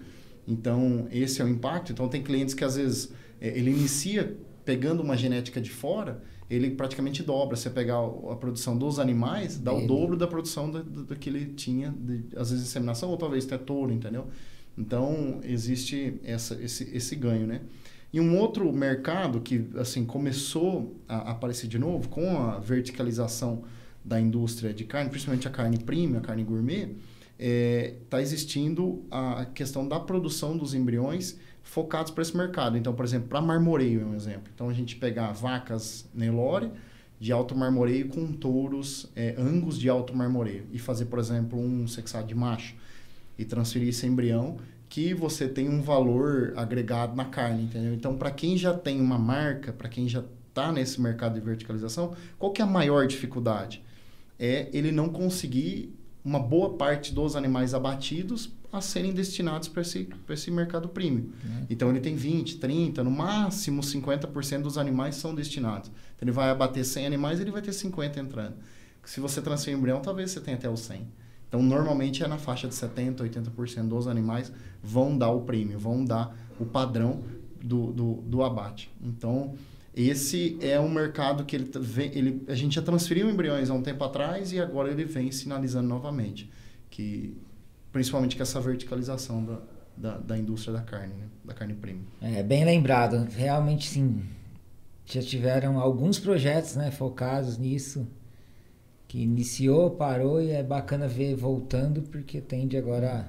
Então, esse é o impacto. Então, tem clientes que às vezes ele inicia pegando uma genética de fora, ele praticamente dobra. Você pegar a produção dos animais, dá o dobro da produção do que ele tinha, às vezes inseminação ou talvez até touro, entendeu? Então, existe esse ganho, né? E um outro mercado que assim, começou a aparecer de novo com a verticalização da indústria de carne, principalmente a carne premium, a carne gourmet, está existindo a questão da produção dos embriões focados para esse mercado. Então, por exemplo, para marmoreio é um exemplo. Então, a gente pegar vacas Nelore de alto marmoreio com touros Angus de alto marmoreio e fazer, por exemplo, um sexado de macho e transferir esse embrião que você tem um valor agregado na carne, entendeu? Então, para quem já tem uma marca, para quem já está nesse mercado de verticalização, qual que é a maior dificuldade? É ele não conseguir uma boa parte dos animais abatidos a serem destinados para esse mercado premium. Então, ele tem 20, 30, no máximo 50% dos animais são destinados. Então, ele vai abater 100 animais, ele vai ter 50 entrando. Se você transferir embrião, talvez você tenha até os 100. Então, normalmente é na faixa de 70%, 80% dos animais vão dar o prêmio, vão dar o padrão do abate. Então, esse é um mercado que a gente já transferiu embriões há um tempo atrás e agora ele vem sinalizando novamente, principalmente com essa verticalização da indústria da carne, né? Da carne premium. Bem lembrado. Realmente, sim, já tiveram alguns projetos, né, focados nisso, que iniciou, parou e é bacana ver voltando, porque tende agora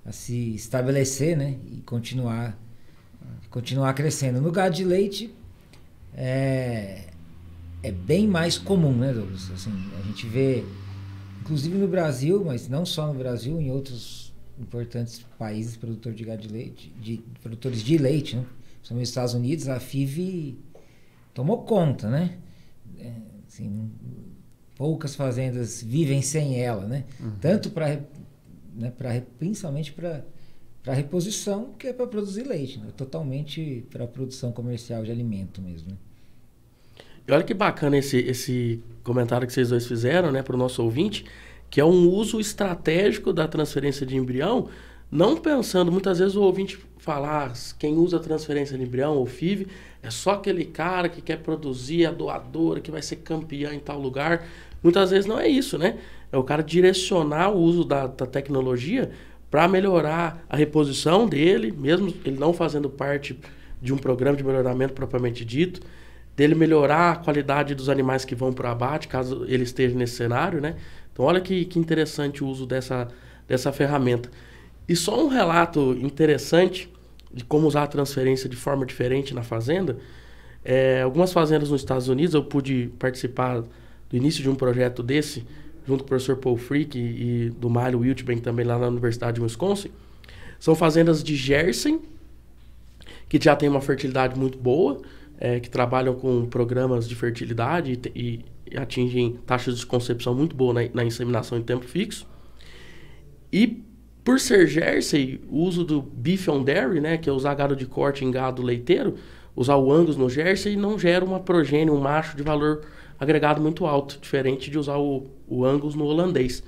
a se estabelecer, né, e continuar crescendo. No gado de leite é bem mais comum, né, Douglas? Assim, a gente vê, inclusive no Brasil, mas não só no Brasil, em outros importantes países produtores de gado de leite, produtores de leite, né? São os Estados Unidos, a FIV tomou conta, né? Assim, poucas fazendas vivem sem ela, né? Tanto principalmente para reposição, que é para produzir leite, né? Totalmente para produção comercial de alimento mesmo, né? E olha que bacana esse comentário que vocês dois fizeram, né, para o nosso ouvinte, que é um uso estratégico da transferência de embrião, não pensando, muitas vezes o ouvinte fala, quem usa transferência de embrião ou FIV é só aquele cara que quer produzir a doadora, que vai ser campeã em tal lugar. Muitas vezes não é isso, né? É o cara direcionar o uso da tecnologia para melhorar a reposição dele, mesmo ele não fazendo parte de um programa de melhoramento propriamente dito, dele melhorar a qualidade dos animais que vão para o abate, caso ele esteja nesse cenário, né? Então, olha que interessante o uso dessa ferramenta. E só um relato interessante de como usar a transferência de forma diferente na fazenda. Algumas fazendas nos Estados Unidos, eu pude participar do início de um projeto desse, junto com o professor Paul Frick e do Mário Wiltben, também lá na Universidade de Wisconsin. São fazendas de Jersey, que já tem uma fertilidade muito boa, que trabalham com programas de fertilidade e atingem taxas de concepção muito boas na inseminação em tempo fixo. E por ser Jersey, o uso do beef on dairy, né, que é usar gado de corte em gado leiteiro, usar o Angus no Jersey não gera uma progênie, um macho de valor agregado muito alto, diferente de usar o Angus no holandês.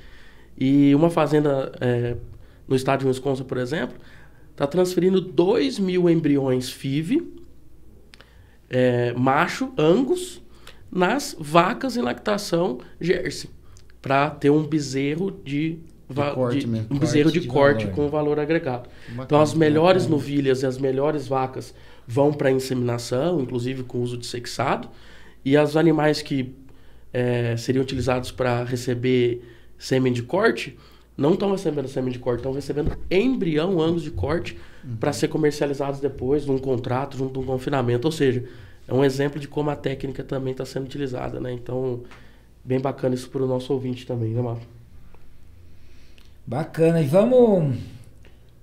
E uma fazenda no estado de Wisconsin, por exemplo, está transferindo 2.000 embriões FIV, macho, Angus, nas vacas em lactação Jersey, para ter um bezerro de corte com valor agregado. Bacana, então, as melhores novilhas e as melhores vacas vão para a inseminação, inclusive com uso de sexado, e os animais que seriam utilizados para receber sêmen de corte não estão recebendo sêmen de corte, estão recebendo embrião Angus de corte para ser comercializados depois de um contrato, junto de um confinamento. Ou seja, é um exemplo de como a técnica também está sendo utilizada, né? Então, bem bacana isso para o nosso ouvinte também, né, Marco? Bacana. E vamos...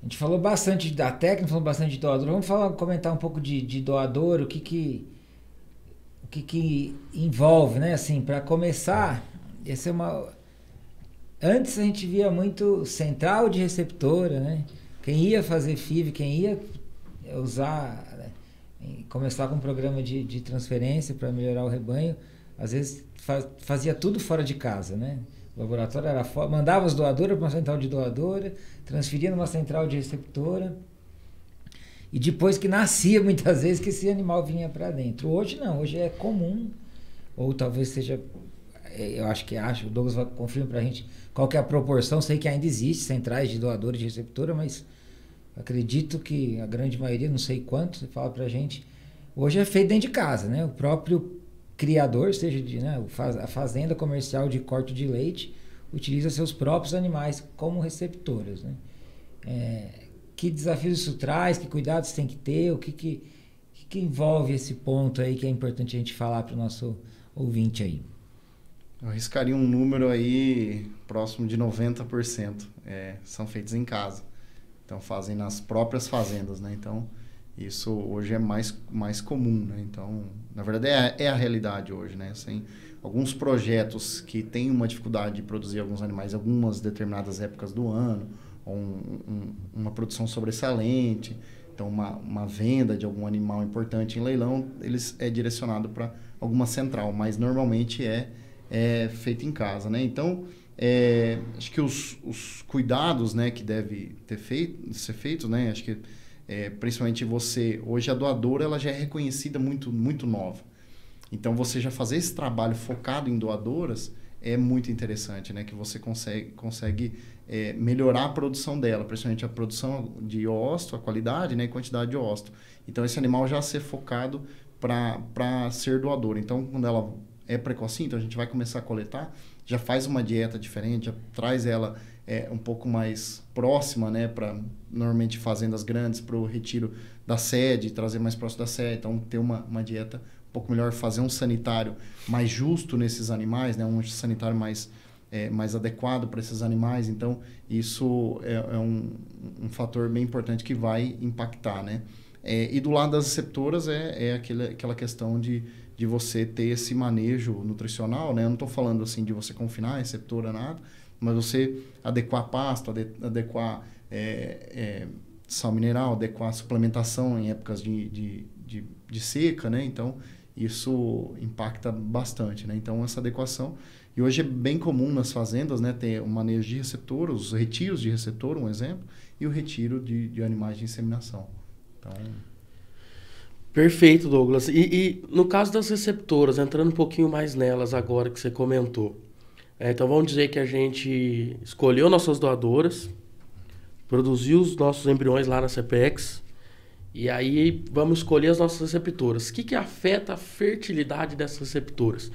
A gente falou bastante da técnica, falou bastante de doador. Vamos comentar um pouco de doador, o que envolve, né? Assim, para começar, essa é uma... Antes a gente via muito central de receptora, né? Quem ia fazer FIV, quem ia usar, né? Começar com um programa de transferência para melhorar o rebanho, às vezes fazia tudo fora de casa, né? O laboratório era fora, mandava as doadoras para uma central de doadora, transferia numa central de receptora, e depois que nascia, muitas vezes, que esse animal vinha para dentro. Hoje não, hoje é comum, ou talvez seja, o Douglas vai confirmar para a gente qual que é a proporção. Sei que ainda existe centrais de doadora e de receptora, mas acredito que a grande maioria, não sei quanto, você fala para a gente, hoje é feito dentro de casa, né? O próprio criador, seja a fazenda comercial de corte de leite, utiliza seus próprios animais como receptoras, né? Que desafios isso traz, que cuidados tem que ter, o que envolve esse ponto aí que é importante a gente falar para o nosso ouvinte aí? Eu arriscaria um número aí próximo de 90%. São feitos em casa. Então, fazem nas próprias fazendas, né? Então, isso hoje é mais comum, né? Então, na verdade, é a realidade hoje, né? Assim, alguns projetos que têm uma dificuldade de produzir alguns animais em algumas determinadas épocas do ano, uma produção sobressalente, então uma venda de algum animal importante em leilão, eles é direcionado para alguma central, mas normalmente é feito em casa, né? Então, acho que os cuidados, né, que deve ser feitos, né? Acho que principalmente hoje a doadora ela já é reconhecida muito, muito nova. Então, você já fazer esse trabalho focado em doadoras é muito interessante, né? Que você consegue melhorar a produção dela, principalmente a produção de ósseo, a qualidade, né? E quantidade de ósseo. Então, esse animal já ser focado para ser doador. Então, quando ela é precocinha, então a gente vai começar a coletar, já faz uma dieta diferente, já traz ela um pouco mais próxima, né? Para, normalmente, fazendas grandes, para o retiro da sede, trazer mais próximo da sede. Então, ter uma dieta um pouco melhor, fazer um sanitário mais justo nesses animais, né? Um sanitário mais adequado para esses animais. Então, isso é um fator bem importante que vai impactar, né? E do lado das receptoras aquela questão de você ter esse manejo nutricional, né? Eu não estou falando assim de você confinar a receptora, nada, mas você adequar pasto, adequar sal mineral, adequar suplementação em épocas de seca, né? Então, isso impacta bastante, né? Então, essa adequação. E hoje é bem comum nas fazendas, né, ter o manejo de receptor, os retiros de receptor, um exemplo, e o retiro de animais de inseminação. Então... Perfeito, Douglas. E no caso das receptoras, entrando um pouquinho mais nelas agora que você comentou. Então, vamos dizer que a gente escolheu nossas doadoras, produziu os nossos embriões lá na CPEX, e aí vamos escolher as nossas receptoras. O que afeta a fertilidade dessas receptoras?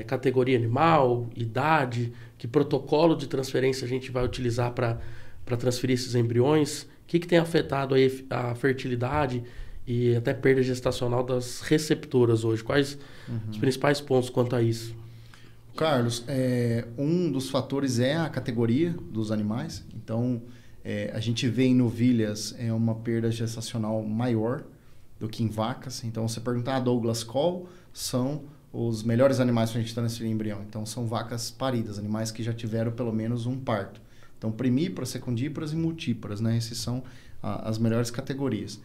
Categoria animal, idade, que protocolo de transferência a gente vai utilizar para transferir esses embriões? O que tem afetado a fertilidade e até perda gestacional das receptoras hoje? Quais os principais pontos quanto a isso? Carlos, um dos fatores é a categoria dos animais. Então, a gente vê em novilhas uma perda gestacional maior do que em vacas. Então, você perguntar, Douglas, qual são os melhores animais para a gente transferir embrião? Então, são vacas paridas, animais que já tiveram pelo menos um parto. Então, primíparas, secundíparas e multíparas, né? Essas são as melhores categorias.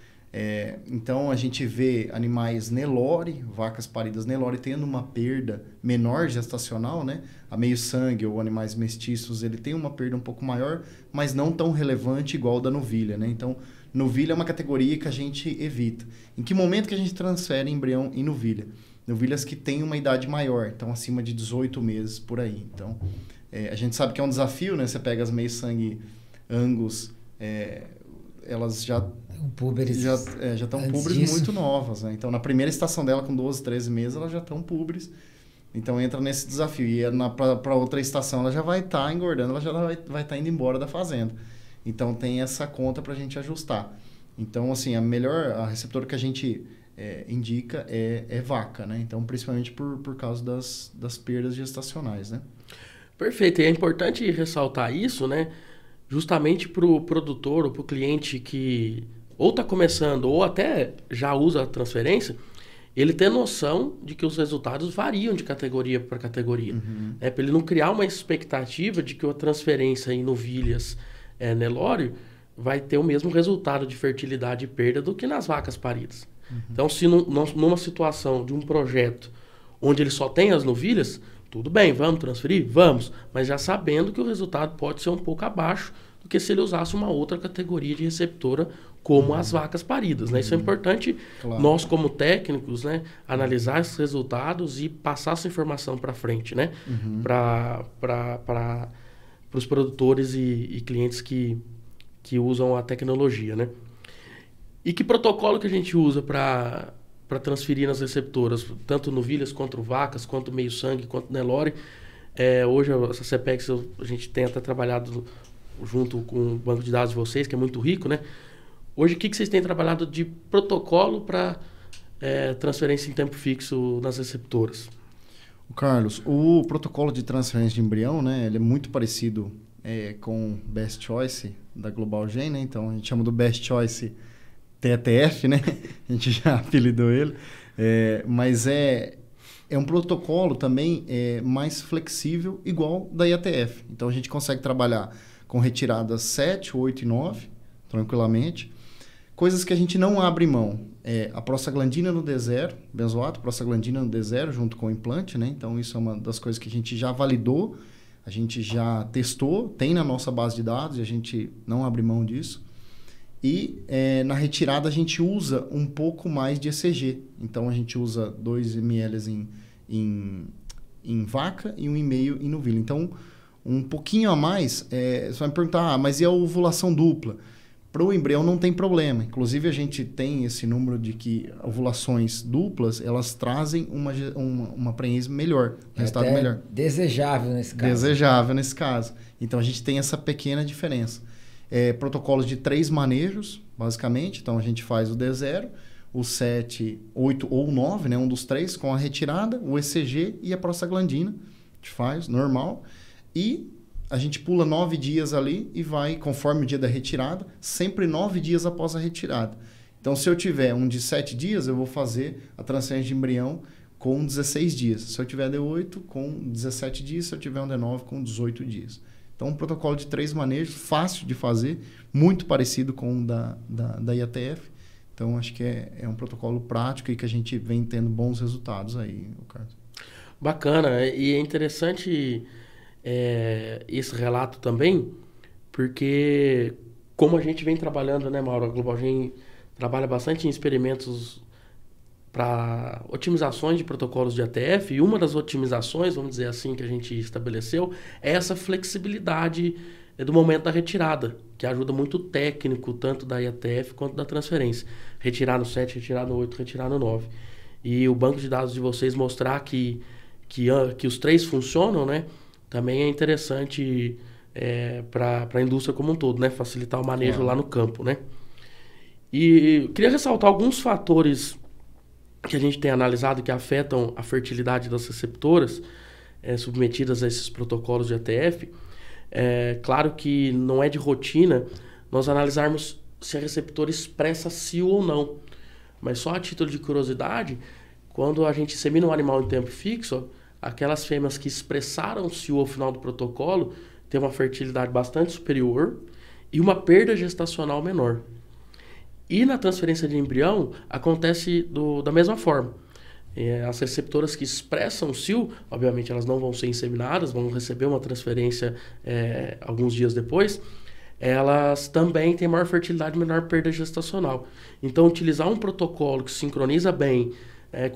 Então, a gente vê animais Nelore, vacas paridas Nelore, tendo uma perda menor gestacional, né? A meio sangue ou animais mestiços, ele tem uma perda um pouco maior, mas não tão relevante igual da novilha, né? Então, novilha é uma categoria que a gente evita. Em que momento que a gente transfere embrião em novilha? Novilhas que têm uma idade maior, então acima de 18 meses por aí. Então, a gente sabe que é um desafio, né? Você pega as meio sangue Angus, elas já estão púberes muito novas, né? Então, na primeira estação dela, com 12, 13 meses, elas já estão púberes. Então, entra nesse desafio. E para outra estação, ela já vai estar engordando, ela já vai estar indo embora da fazenda. Então, tem essa conta para a gente ajustar. Então, assim, a receptora que a gente indica é vaca, né? Então, principalmente por causa das perdas gestacionais, né? Perfeito. E é importante ressaltar isso, né? Justamente para o produtor ou para o cliente que ou está começando ou até já usa a transferência, ele ter noção de que os resultados variam de categoria para categoria. Para ele não criar uma expectativa de que a transferência em novilhas Nelore vai ter o mesmo resultado de fertilidade e perda do que nas vacas paridas. Então, se numa situação de um projeto onde ele só tem as novilhas, tudo bem, vamos transferir? Vamos, mas já sabendo que o resultado pode ser um pouco abaixo do que se ele usasse uma outra categoria de receptora, como as vacas paridas, né? Isso é importante, claro. Nós como técnicos, né, analisar esses resultados e passar essa informação para frente, né? Para os produtores e clientes que usam a tecnologia, né? E que protocolo que a gente usa para transferir nas receptoras, tanto novilhas, quanto vacas, quanto meio sangue, quanto Nelore? Hoje, essa CPEX, a gente tem até trabalhado junto com o banco de dados de vocês, que é muito rico, né? Hoje, o que vocês têm trabalhado de protocolo para transferência em tempo fixo nas receptoras? Carlos, o protocolo de transferência de embrião, né, ele é muito parecido com o Best Choice da Global Gen, né? Então, a gente chama do Best Choice TETF, né? A gente já apelidou ele. Mas é um protocolo também mais flexível, igual da IATF. Então, a gente consegue trabalhar com retiradas 7, 8 e 9, tranquilamente. Coisas que a gente não abre mão. A prostaglandina no D0, benzoato, prostaglandina no D0 junto com o implante, né? Então isso é uma das coisas que a gente já validou, a gente já testou, tem na nossa base de dados e a gente não abre mão disso. E na retirada a gente usa um pouco mais de ECG. Então a gente usa 2 ml em vaca e 1,5 em novilho. Então um pouquinho a mais, você vai me perguntar, mas e a ovulação dupla? Para o embrião não tem problema. Inclusive, a gente tem esse número de que ovulações duplas, elas trazem uma prenhez melhor, resultado até melhor. Desejável nesse caso. Desejável nesse caso. Então, a gente tem essa pequena diferença. Protocolos de 3 manejos, basicamente. Então, a gente faz o D0, o 7, 8 ou 9, né? Um dos 3, com a retirada, o ECG e a prostaglandina. A gente faz, normal. E a gente pula 9 dias ali e vai, conforme o dia da retirada, sempre 9 dias após a retirada. Então, se eu tiver um de 7 dias, eu vou fazer a transferência de embrião com 16 dias. Se eu tiver D8, com 17 dias. Se eu tiver um D9, com 18 dias. Então, um protocolo de 3 manejos, fácil de fazer, muito parecido com o da IATF. Então, acho que é um protocolo prático e que a gente vem tendo bons resultados aí, Carlos. Bacana. E é interessante esse relato também, porque como a gente vem trabalhando, né, Mauro? A Global Gen trabalha bastante em experimentos para otimizações de protocolos de ATF, e uma das otimizações, vamos dizer assim, que a gente estabeleceu é essa flexibilidade do momento da retirada, que ajuda muito o técnico, tanto da IATF quanto da transferência. Retirar no 7, retirar no 8, retirar no 9. E o banco de dados de vocês mostrar que os 3 funcionam, né? Também é interessante para a indústria como um todo, né? Facilitar o manejo lá no campo, né? E eu queria ressaltar alguns fatores que a gente tem analisado que afetam a fertilidade das receptoras submetidas a esses protocolos de ATF. Claro que não é de rotina nós analisarmos se a receptora expressa sil ou não, mas só a título de curiosidade, quando a gente insemina um animal em tempo fixo, aquelas fêmeas que expressaram sil ao final do protocolo têm uma fertilidade bastante superior e uma perda gestacional menor. E na transferência de embrião acontece da mesma forma. As receptoras que expressam sil, obviamente elas não vão ser inseminadas, vão receber uma transferência alguns dias depois, elas também têm maior fertilidade e menor perda gestacional. Então, utilizar um protocolo que sincroniza bem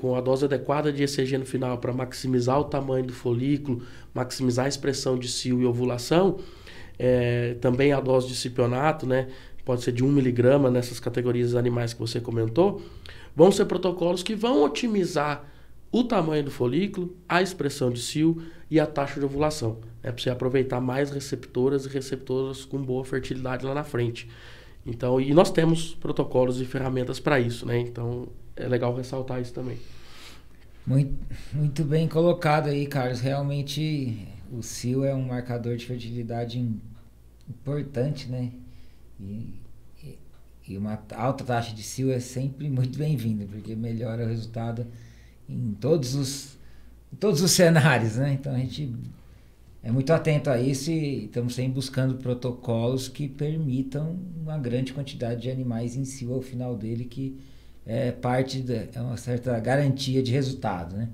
com a dose adequada de ECG no final para maximizar o tamanho do folículo, maximizar a expressão de sil e ovulação, também a dose de cipionato, né, pode ser de 1 miligrama nessas categorias animais que você comentou, vão ser protocolos que vão otimizar o tamanho do folículo, a expressão de sil e a taxa de ovulação. Para você aproveitar mais receptoras e receptoras com boa fertilidade lá na frente. Então, e nós temos protocolos e ferramentas para isso, né? Então, é legal ressaltar isso também. Muito bem colocado aí, Carlos. Realmente, o sil é um marcador de fertilidade importante, né? E uma alta taxa de sil é sempre muito bem-vinda, porque melhora o resultado em todos os cenários, né? Então, a gente é muito atento a isso e estamos sempre buscando protocolos que permitam uma grande quantidade de animais em sil ao final dele, que é uma certa garantia de resultado, né?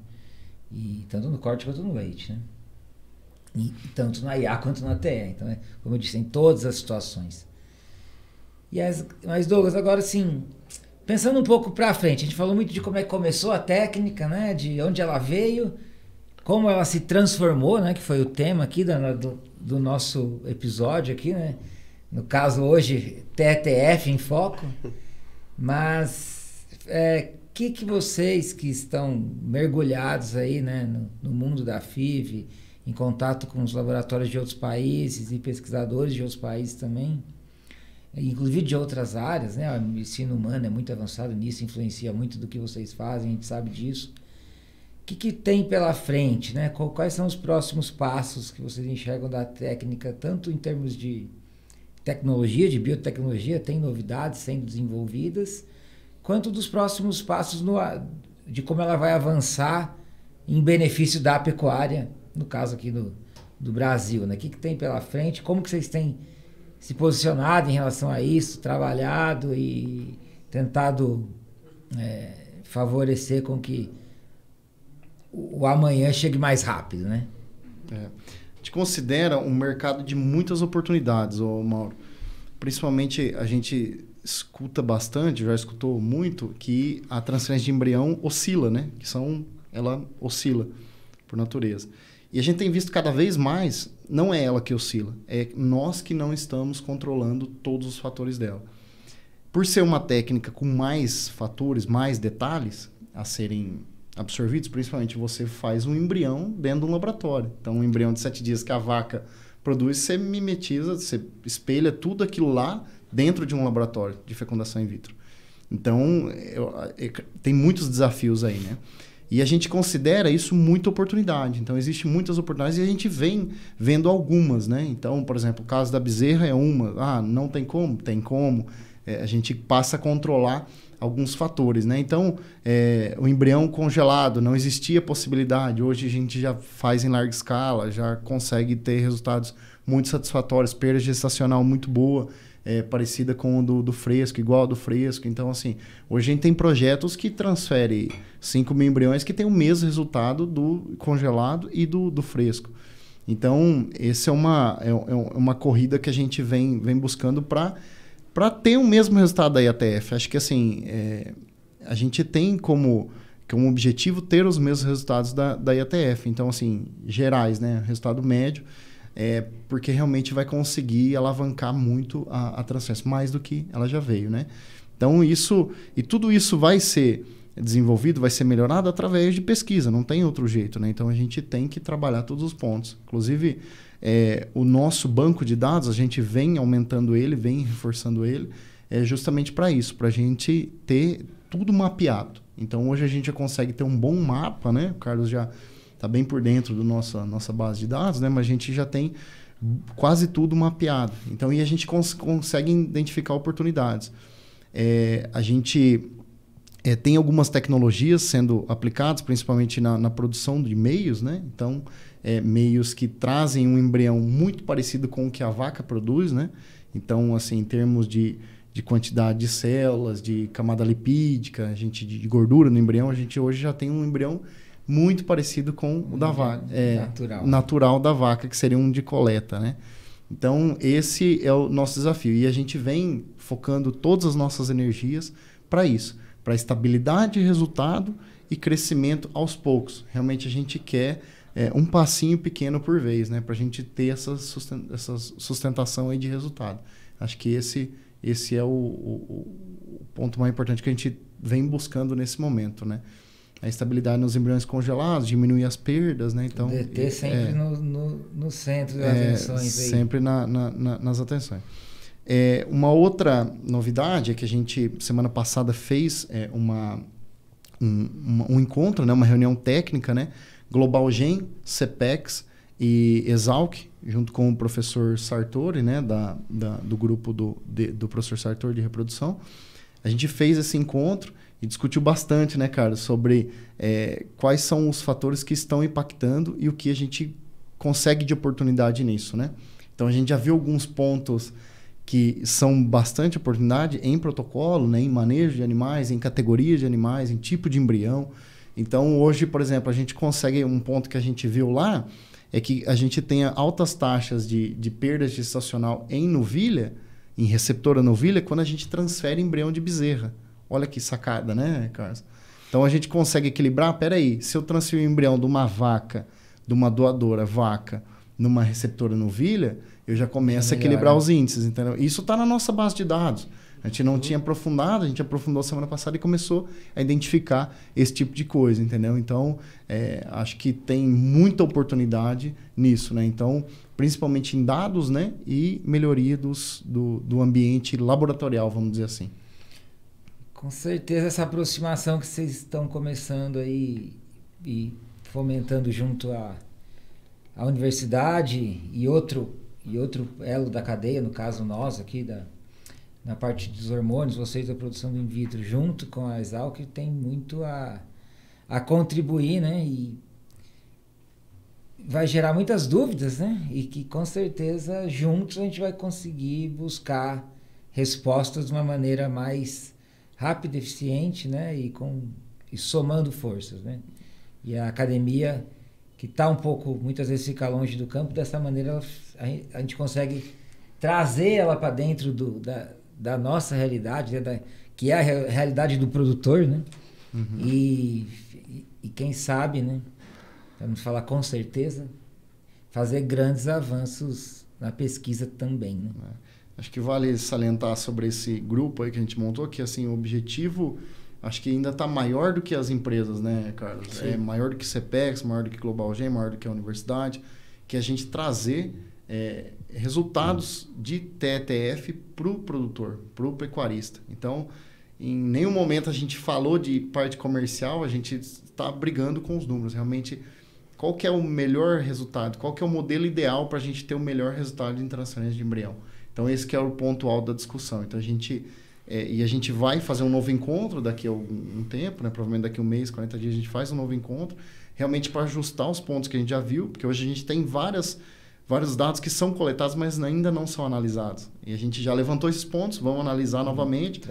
E tanto no corte quanto no leite, né? E tanto na IA quanto na TE. Então, como eu disse, em todas as situações. Mas, Douglas, agora sim, pensando um pouco para frente, a gente falou muito de como é que começou a técnica, né? De onde ela veio, como ela se transformou, né? Que foi o tema aqui do nosso episódio aqui, né? No caso hoje, TETF em foco. Mas que vocês que estão mergulhados aí, né, no mundo da FIV, em contato com os laboratórios de outros países e pesquisadores de outros países também, inclusive de outras áreas, né? O ensino humano é muito avançado nisso, influencia muito do que vocês fazem, a gente sabe disso. O que tem pela frente, né? Quais são os próximos passos que vocês enxergam da técnica, tanto em termos de tecnologia, de biotecnologia, tem novidades sendo desenvolvidas, quanto dos próximos passos de como ela vai avançar em benefício da pecuária, no caso aqui do Brasil, né? O que tem pela frente? Como que vocês têm se posicionado em relação a isso, trabalhado e tentado favorecer com que o amanhã chegue mais rápido, né? A gente considera um mercado de muitas oportunidades, Mauro. Principalmente a gente escuta bastante, já escutou muito, que a transferência de embrião oscila, né? Ela oscila por natureza. E a gente tem visto cada vez mais, não é ela que oscila, é nós que não estamos controlando todos os fatores dela. Por ser uma técnica com mais fatores, mais detalhes a serem absorvidos, principalmente você faz um embrião dentro de um laboratório. Então, um embrião de 7 dias que a vaca produz, você mimetiza, você espelha tudo aquilo lá dentro de um laboratório de fecundação in vitro. Então, tem muitos desafios aí, né? E a gente considera isso muita oportunidade. Então, existem muitas oportunidades e a gente vem vendo algumas, né? Então, por exemplo, o caso da bezerra é uma. Ah, não tem como? Tem como. A gente passa a controlar alguns fatores, né? Então, o embrião congelado, não existia possibilidade. Hoje a gente já faz em larga escala, já consegue ter resultados muito satisfatórios, perda gestacional muito boa, parecida com o do fresco, igual ao do fresco. Então, assim, hoje a gente tem projetos que transferem 5.000 embriões que tem o mesmo resultado do congelado e do fresco. Então, essa é uma corrida que a gente vem buscando para ter o mesmo resultado da IATF. Acho que, assim, a gente tem como objetivo ter os mesmos resultados da IATF. Então, assim, gerais, né? Resultado médio. Porque realmente vai conseguir alavancar muito a transferência, mais do que ela já veio, né? Então, tudo isso vai ser desenvolvido, vai ser melhorado através de pesquisa, não tem outro jeito, né? Então, a gente tem que trabalhar todos os pontos. Inclusive, o nosso banco de dados, a gente vem aumentando ele, vem reforçando ele, justamente para isso, para a gente ter tudo mapeado. Então, hoje a gente já consegue ter um bom mapa, né? O Carlos já está bem por dentro da nossa base de dados, né? Mas a gente já tem quase tudo mapeado. Então, e a gente consegue identificar oportunidades. A gente tem algumas tecnologias sendo aplicadas, principalmente na produção de meios, né? Então, meios que trazem um embrião muito parecido com o que a vaca produz, né? Então, assim, em termos de quantidade de células, de camada lipídica, de gordura no embrião, a gente hoje já tem um embrião muito parecido com o da vaca. Natural da vaca, que seria um de coleta, né? Então, esse é o nosso desafio. E a gente vem focando todas as nossas energias para isso, para estabilidade de resultado e crescimento aos poucos. Realmente a gente quer um passinho pequeno por vez, né? Para a gente ter essa sustentação aí de resultado. Acho que esse é o ponto mais importante que a gente vem buscando nesse momento, né? A estabilidade nos embriões congelados, diminuir as perdas, né? Então, ter sempre no centro das atenções. Sempre nas atenções. Uma outra novidade é que a gente, semana passada, fez um encontro, né? Uma reunião técnica, né? Global Gen, CEPEX e Exalc, junto com o professor Sartori, né? Do grupo do professor Sartori de reprodução. A gente fez esse encontro e discutiu bastante, né, cara, sobre quais são os fatores que estão impactando e o que a gente consegue de oportunidade nisso, né? Então, a gente já viu alguns pontos que são bastante oportunidade em protocolo, né, em manejo de animais, em categorias de animais, em tipo de embrião. Então, hoje, por exemplo, a gente consegue, um ponto que a gente viu lá, é que a gente tenha altas taxas de perda gestacional em novilha, em receptora novilha, quando a gente transfere embrião de bezerra. Olha que sacada, né, Carlos? Então, a gente consegue equilibrar. Peraí, se eu transferir o embrião de uma vaca, de uma doadora vaca, numa receptora novilha, eu já começo a equilibrar os índices, entendeu? Isso está na nossa base de dados. A gente não tinha aprofundado, a gente aprofundou semana passada e começou a identificar esse tipo de coisa, entendeu? Então, acho que tem muita oportunidade nisso, né? Então, principalmente em dados, né? E melhoria do ambiente laboratorial, vamos dizer assim. Com certeza, essa aproximação que vocês estão começando aí e fomentando junto à universidade e outro elo da cadeia, no caso nós aqui, na parte dos hormônios, vocês da produção do in vitro, junto com a Exalc, tem muito a contribuir, né? vai gerar muitas dúvidas, né? E que com certeza juntos a gente vai conseguir buscar respostas de uma maneira mais rápida, eficiente, né? E somando forças, né? E a academia, que está um pouco, muitas vezes fica longe do campo, dessa maneira a gente consegue trazer ela para dentro da nossa realidade, né? Que é a realidade do produtor, né? Uhum. E quem sabe, né? Para não falar com certeza, fazer grandes avanços na pesquisa também, né? Acho que vale salientar sobre esse grupo aí que a gente montou, que assim, o objetivo acho que ainda está maior do que as empresas, né, Carlos? Sim. É maior do que CPEX, maior do que Global Gen, maior do que a universidade, que a gente trazer resultados de TETF para o produtor, para o pecuarista. Então, em nenhum momento a gente falou de parte comercial, a gente está brigando com os números. Realmente, qual que é o melhor resultado? Qual que é o modelo ideal para a gente ter o melhor resultado em transferência de embrião? Então, esse que é o ponto alto da discussão. Então, a gente vai fazer um novo encontro daqui a um tempo, né? Provavelmente daqui a um mês, 40 dias, a gente faz um novo encontro, realmente para ajustar os pontos que a gente já viu, porque hoje a gente tem vários dados que são coletados, mas ainda não são analisados. E a gente já levantou esses pontos, vamos analisar novamente,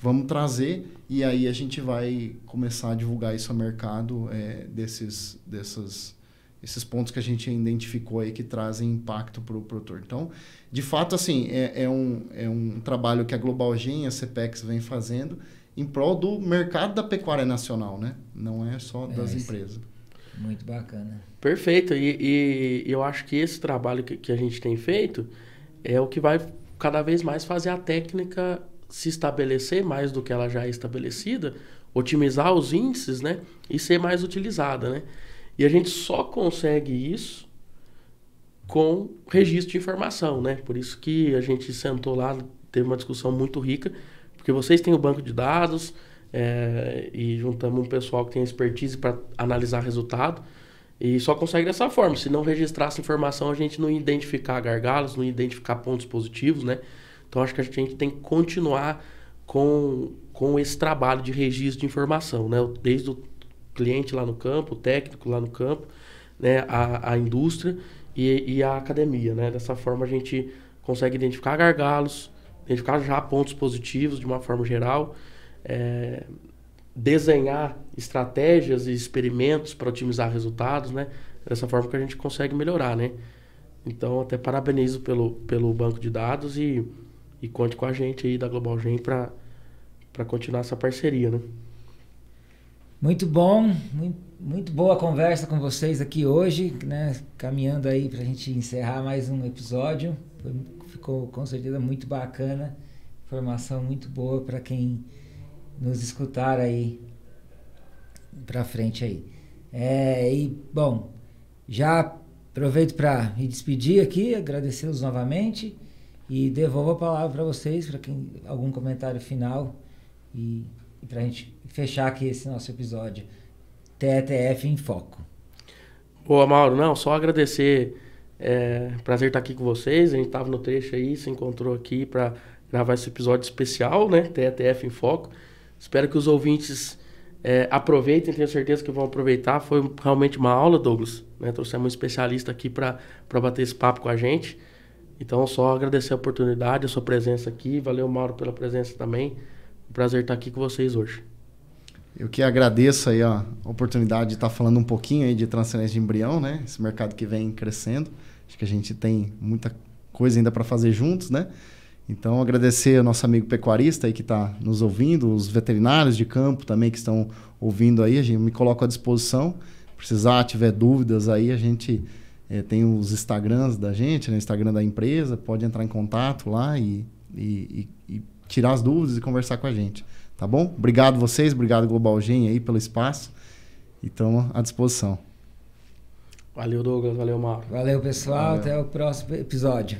vamos trazer, e aí a gente vai começar a divulgar isso ao mercado, esses pontos que a gente identificou aí que trazem impacto para o produtor. Então, de fato, assim, é um trabalho que a Global Gen e a CPEX vem fazendo em prol do mercado da pecuária nacional, né? Não é só das empresas. Muito bacana. Perfeito. E eu acho que esse trabalho que a gente tem feito é o que vai cada vez mais fazer a técnica se estabelecer mais do que ela já é estabelecida, otimizar os índices, né? E ser mais utilizada, né? E a gente só consegue isso com registro de informação, né? Por isso que a gente sentou lá, teve uma discussão muito rica, porque vocês têm o banco de dados e juntamos um pessoal que tem expertise para analisar resultado e só consegue dessa forma. Se não registrar essa informação, a gente não ia identificar gargalos, não ia identificar pontos positivos, né? Então, acho que a gente tem que continuar com esse trabalho de registro de informação, né? Desde o cliente lá no campo, o técnico lá no campo, né? A indústria e a academia, né? Dessa forma a gente consegue identificar gargalos, identificar já pontos positivos de uma forma geral, desenhar estratégias e experimentos para otimizar resultados, né? Dessa forma que a gente consegue melhorar, né? Então, até parabenizo pelo banco de dados e conte com a gente aí da Global Gen para continuar essa parceria, né? Muito bom, muito boa conversa com vocês aqui hoje, né? Caminhando aí para a gente encerrar mais um episódio. Ficou com certeza muito bacana, informação muito boa para quem nos escutar aí para frente aí. Bom, já aproveito para me despedir aqui, agradecê-los novamente e devolvo a palavra para vocês, para quem algum comentário final e para a gente fechar aqui esse nosso episódio TETF em Foco. Boa, Mauro. Não, só agradecer. Prazer estar aqui com vocês. A gente estava no trecho aí, se encontrou aqui para gravar esse episódio especial, né? TETF em Foco. Espero que os ouvintes aproveitem, tenho certeza que vão aproveitar. Foi realmente uma aula, Douglas, né? Trouxemos um especialista aqui para bater esse papo com a gente. Então, só agradecer a oportunidade, a sua presença aqui. Valeu, Mauro, pela presença também. Prazer estar aqui com vocês hoje. Eu que agradeço aí a oportunidade de estar falando um pouquinho aí de transferência de embrião, né? Esse mercado que vem crescendo. Acho que a gente tem muita coisa ainda para fazer juntos, né? Então, agradecer ao nosso amigo pecuarista aí que está nos ouvindo, os veterinários de campo também que estão ouvindo aí. A gente me coloca à disposição. Precisar, tiver dúvidas aí, a gente tem os Instagrams da gente, né? Instagram da empresa, pode entrar em contato lá e tirar as dúvidas e conversar com a gente. Tá bom? Obrigado vocês, obrigado Global Gen aí pelo espaço. E estamos à disposição. Valeu, Douglas. Valeu, Mauro. Valeu, pessoal. Valeu. Até o próximo episódio.